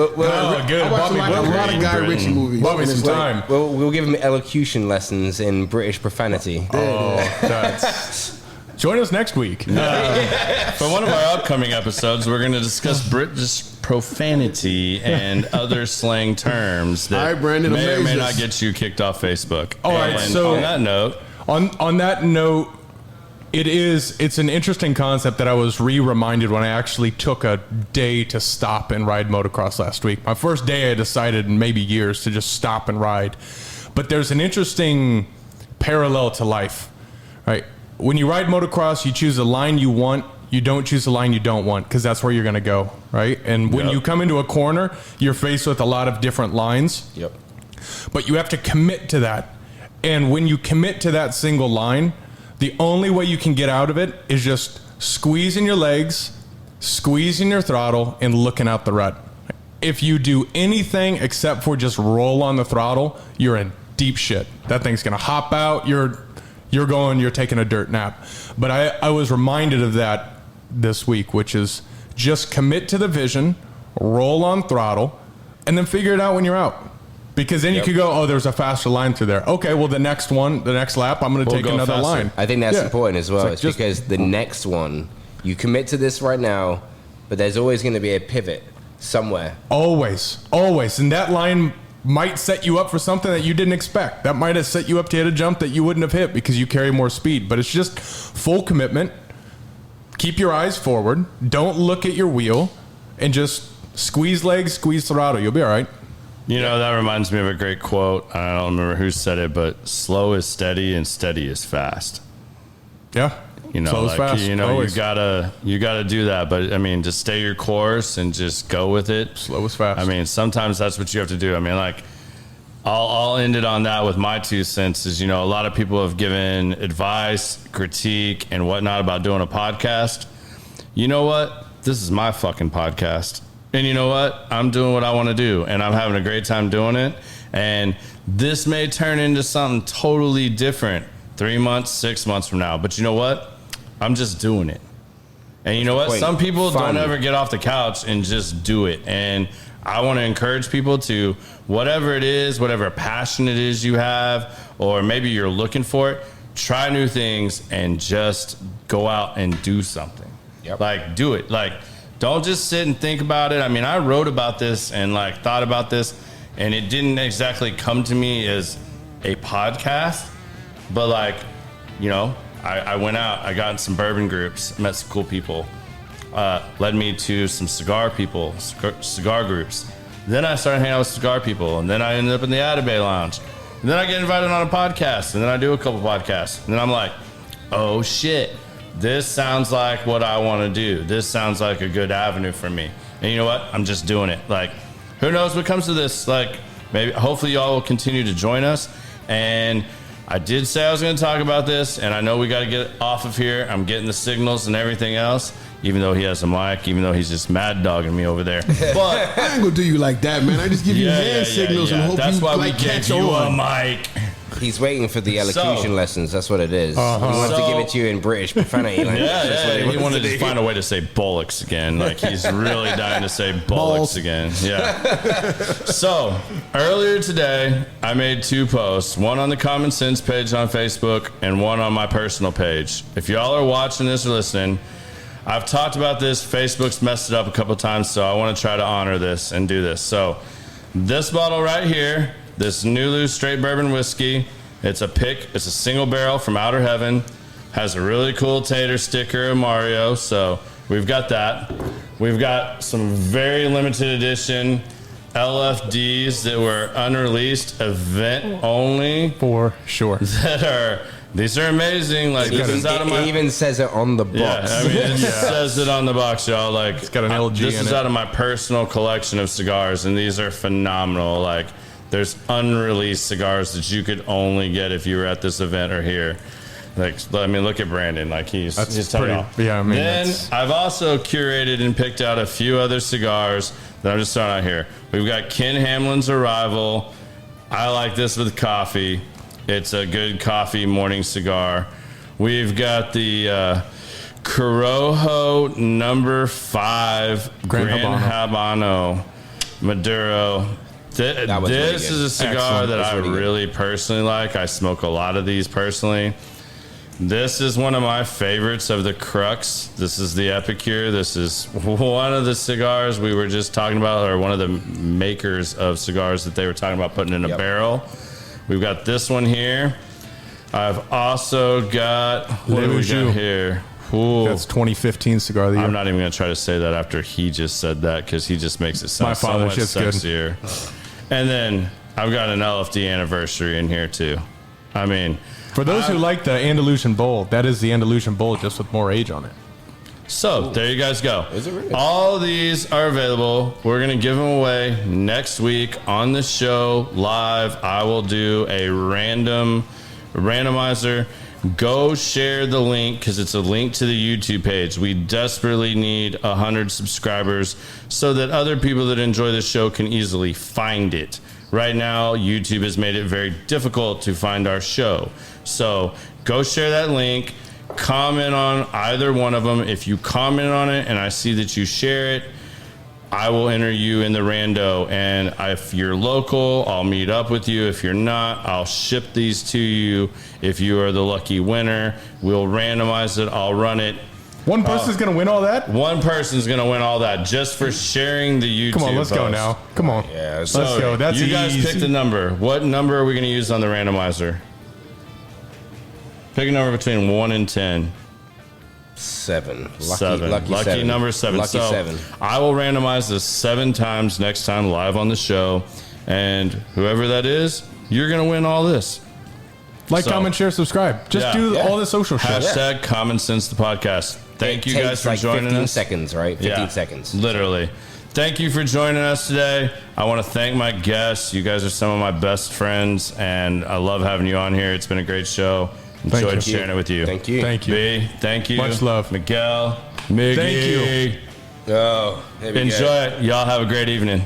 good. I watched a lot of Guy Ritchie movies. Bought me some time. We'll give him elocution lessons in British profanity. That's... Join us next week. For one of our upcoming episodes, we're going to discuss British profanity and other slang terms that Brandon, may or may not get you kicked off Facebook. All right, so on that note, on that note, it's an interesting concept that I was reminded when I actually took a day to stop and ride motocross last week. My first day, I decided in maybe years to just stop and ride. But there's an interesting parallel to life, right? When you ride motocross, you choose a line you want, You don't choose the line you don't want, because that's where you're going to go, right? And when you come into a corner, you're faced with a lot of different lines. Yep. But you have to commit to that. And when you commit to that single line, the only way you can get out of it is just squeezing your legs, squeezing your throttle, and looking out the rut. If you do anything except for just roll on the throttle, you're in deep shit. That thing's going to hop out. You're taking a dirt nap. But I was reminded of that this week, which is just commit to the vision, roll on throttle, and then figure it out when you're out. Because then you could go, there's a faster line through there. Okay, well, the next lap, I'm going to take another faster. line. I think that's important as well. It's It's because the next one, you commit to this right now, but there's always going to be a pivot somewhere. Always. And that line might set you up for something that you didn't expect. That might have set you up to hit a jump that you wouldn't have hit because you carry more speed. But it's just full commitment. Keep your eyes forward. Don't look at your wheel. And just squeeze legs, squeeze throttle. You'll be all right. You know, that reminds me of a great quote. I don't remember who said it, but slow is steady and steady is fast. Yeah. You know, slow is fast. you know, always. you gotta do that. But I mean, just stay your course and just go with it. Slow is fast. I mean, sometimes that's what you have to do. I mean, like, I'll end it on that with my 2 cents. Is, you know, a lot of people have given advice, critique, and whatnot about doing a podcast. You know what? This is my fucking podcast. And you know what? I'm doing what I want to do, and I'm having a great time doing it. And this may turn into something totally different 3 months, 6 months from now. But you know what? I'm just doing it. And you know what? Some people don't ever get off the couch and just do it. And I want to encourage people to, whatever it is, whatever passion it is you have, or maybe you're looking for it, try new things and just go out and do something. Yep. Like, do it. Like, don't just sit and think about it. I mean, I wrote about this and like thought about this, and it didn't exactly come to me as a podcast, but like, you know, I went out, I got in some bourbon groups, met some cool people, led me to some cigar people, cigar groups. Then I started hanging out with cigar people, and then I ended up in the Atabay Lounge. And then I get invited on a podcast, and then I do a couple podcasts. And then I'm like, oh shit, this sounds like what I want to do. This sounds like a good avenue for me. And you know what? I'm just doing it. Like, who knows what comes to this? Like, maybe, hopefully y'all will continue to join us. And I did say I was going to talk about this, and I know we got to get off of here. I'm getting the signals and everything else, even though he has a mic, even though he's just mad dogging me over there. But I ain't gonna do you like that, man. I just give you hand signals and hope that's you why like we catch gave you on. a mic. He's waiting for the elocution lessons. That's what it is. He wants to give it to you in British profanity. Like, He wanted to find a way to say bollocks again. Like, he's really dying to say bollocks again. Yeah. So, earlier today, I made 2 posts. One on the Common Sense page on Facebook and one on my personal page. If y'all are watching this or listening, I've talked about this. Facebook's messed it up a couple times, so I want to try to honor this and do this. So, this bottle right here, this Nulu straight bourbon whiskey, it's a pick. It's a single barrel from Outer Heaven. Has a really cool tater sticker of Mario, so we've got that. We've got some very limited edition LFDs that were unreleased, event only. For sure. These are amazing. Like, it even says it on the box. Yeah, I mean, it says it on the box, y'all. Like, it's got an LG this in is it. out of my personal collection of cigars, and these are phenomenal. Like, there's unreleased cigars that you could only get if you were at this event or here. Like, I mean, look at Brandon. Like, he's telling y'all. Yeah, I mean, then I've also curated and picked out a few other cigars that I'm just throwing out here. We've got Ken Hamlin's Arrival. I like this with coffee. It's a good coffee morning cigar. We've got the Corojo number 5 Grand Habano Maduro. This is a cigar that I really personally like. I smoke a lot of these personally. This is one of my favorites of the Crux. This is the Epicure. This is one of the cigars we were just talking about, or one of the makers of cigars that they were talking about putting in a barrel. We've got this one here. I've also got, what do we got here? Ooh. That's 2015 cigar of the year. I'm not even going to try to say that after he just said that, because he just makes it sound so much sexier. And then I've got an LFD anniversary in here too. I mean, for those who like the Andalusian Bowl, that is the Andalusian Bowl just with more age on it. So there you guys go. Is it really? All of these are available. We're going to give them away next week on the show live. I will do a randomizer. Go share the link because it's a link to the YouTube page. We desperately need 100 subscribers so that other people that enjoy the show can easily find it. Right now, YouTube has made it very difficult to find our show. So go share that link. Comment on either one of them. If you comment on it and I see that you share it, I will enter you in the rando. And if you're local, I'll meet up with you. If you're not, I'll ship these to you. If you are the lucky winner, we'll randomize it. I'll run it. One person's going to win all that? One person's going to win all that just for sharing the YouTube Come on, let's go post. now. Come on. Yeah, Let's go. That's you guys easy. pick the number. What number are we going to use on the randomizer? Pick a number between 1 and 10. 7. Lucky seven. number 7. Lucky so 7. I will randomize this 7 times next time live on the show. And whoever that is, you're going to win all this. Like, comment, share, subscribe. Just do all the social shit. Hashtag Common Sense the podcast. Thank you guys for joining 15 us. seconds, right? 15 seconds. Literally. Thank you for joining us today. I want to thank my guests. You guys are some of my best friends, and I love having you on here. It's been a great show. Enjoyed sharing it with you. Thank you. Thank you. B, thank you. Much love. Miguel, Miggy. Thank you. Oh, there we go. Enjoy it. Y'all have a great evening.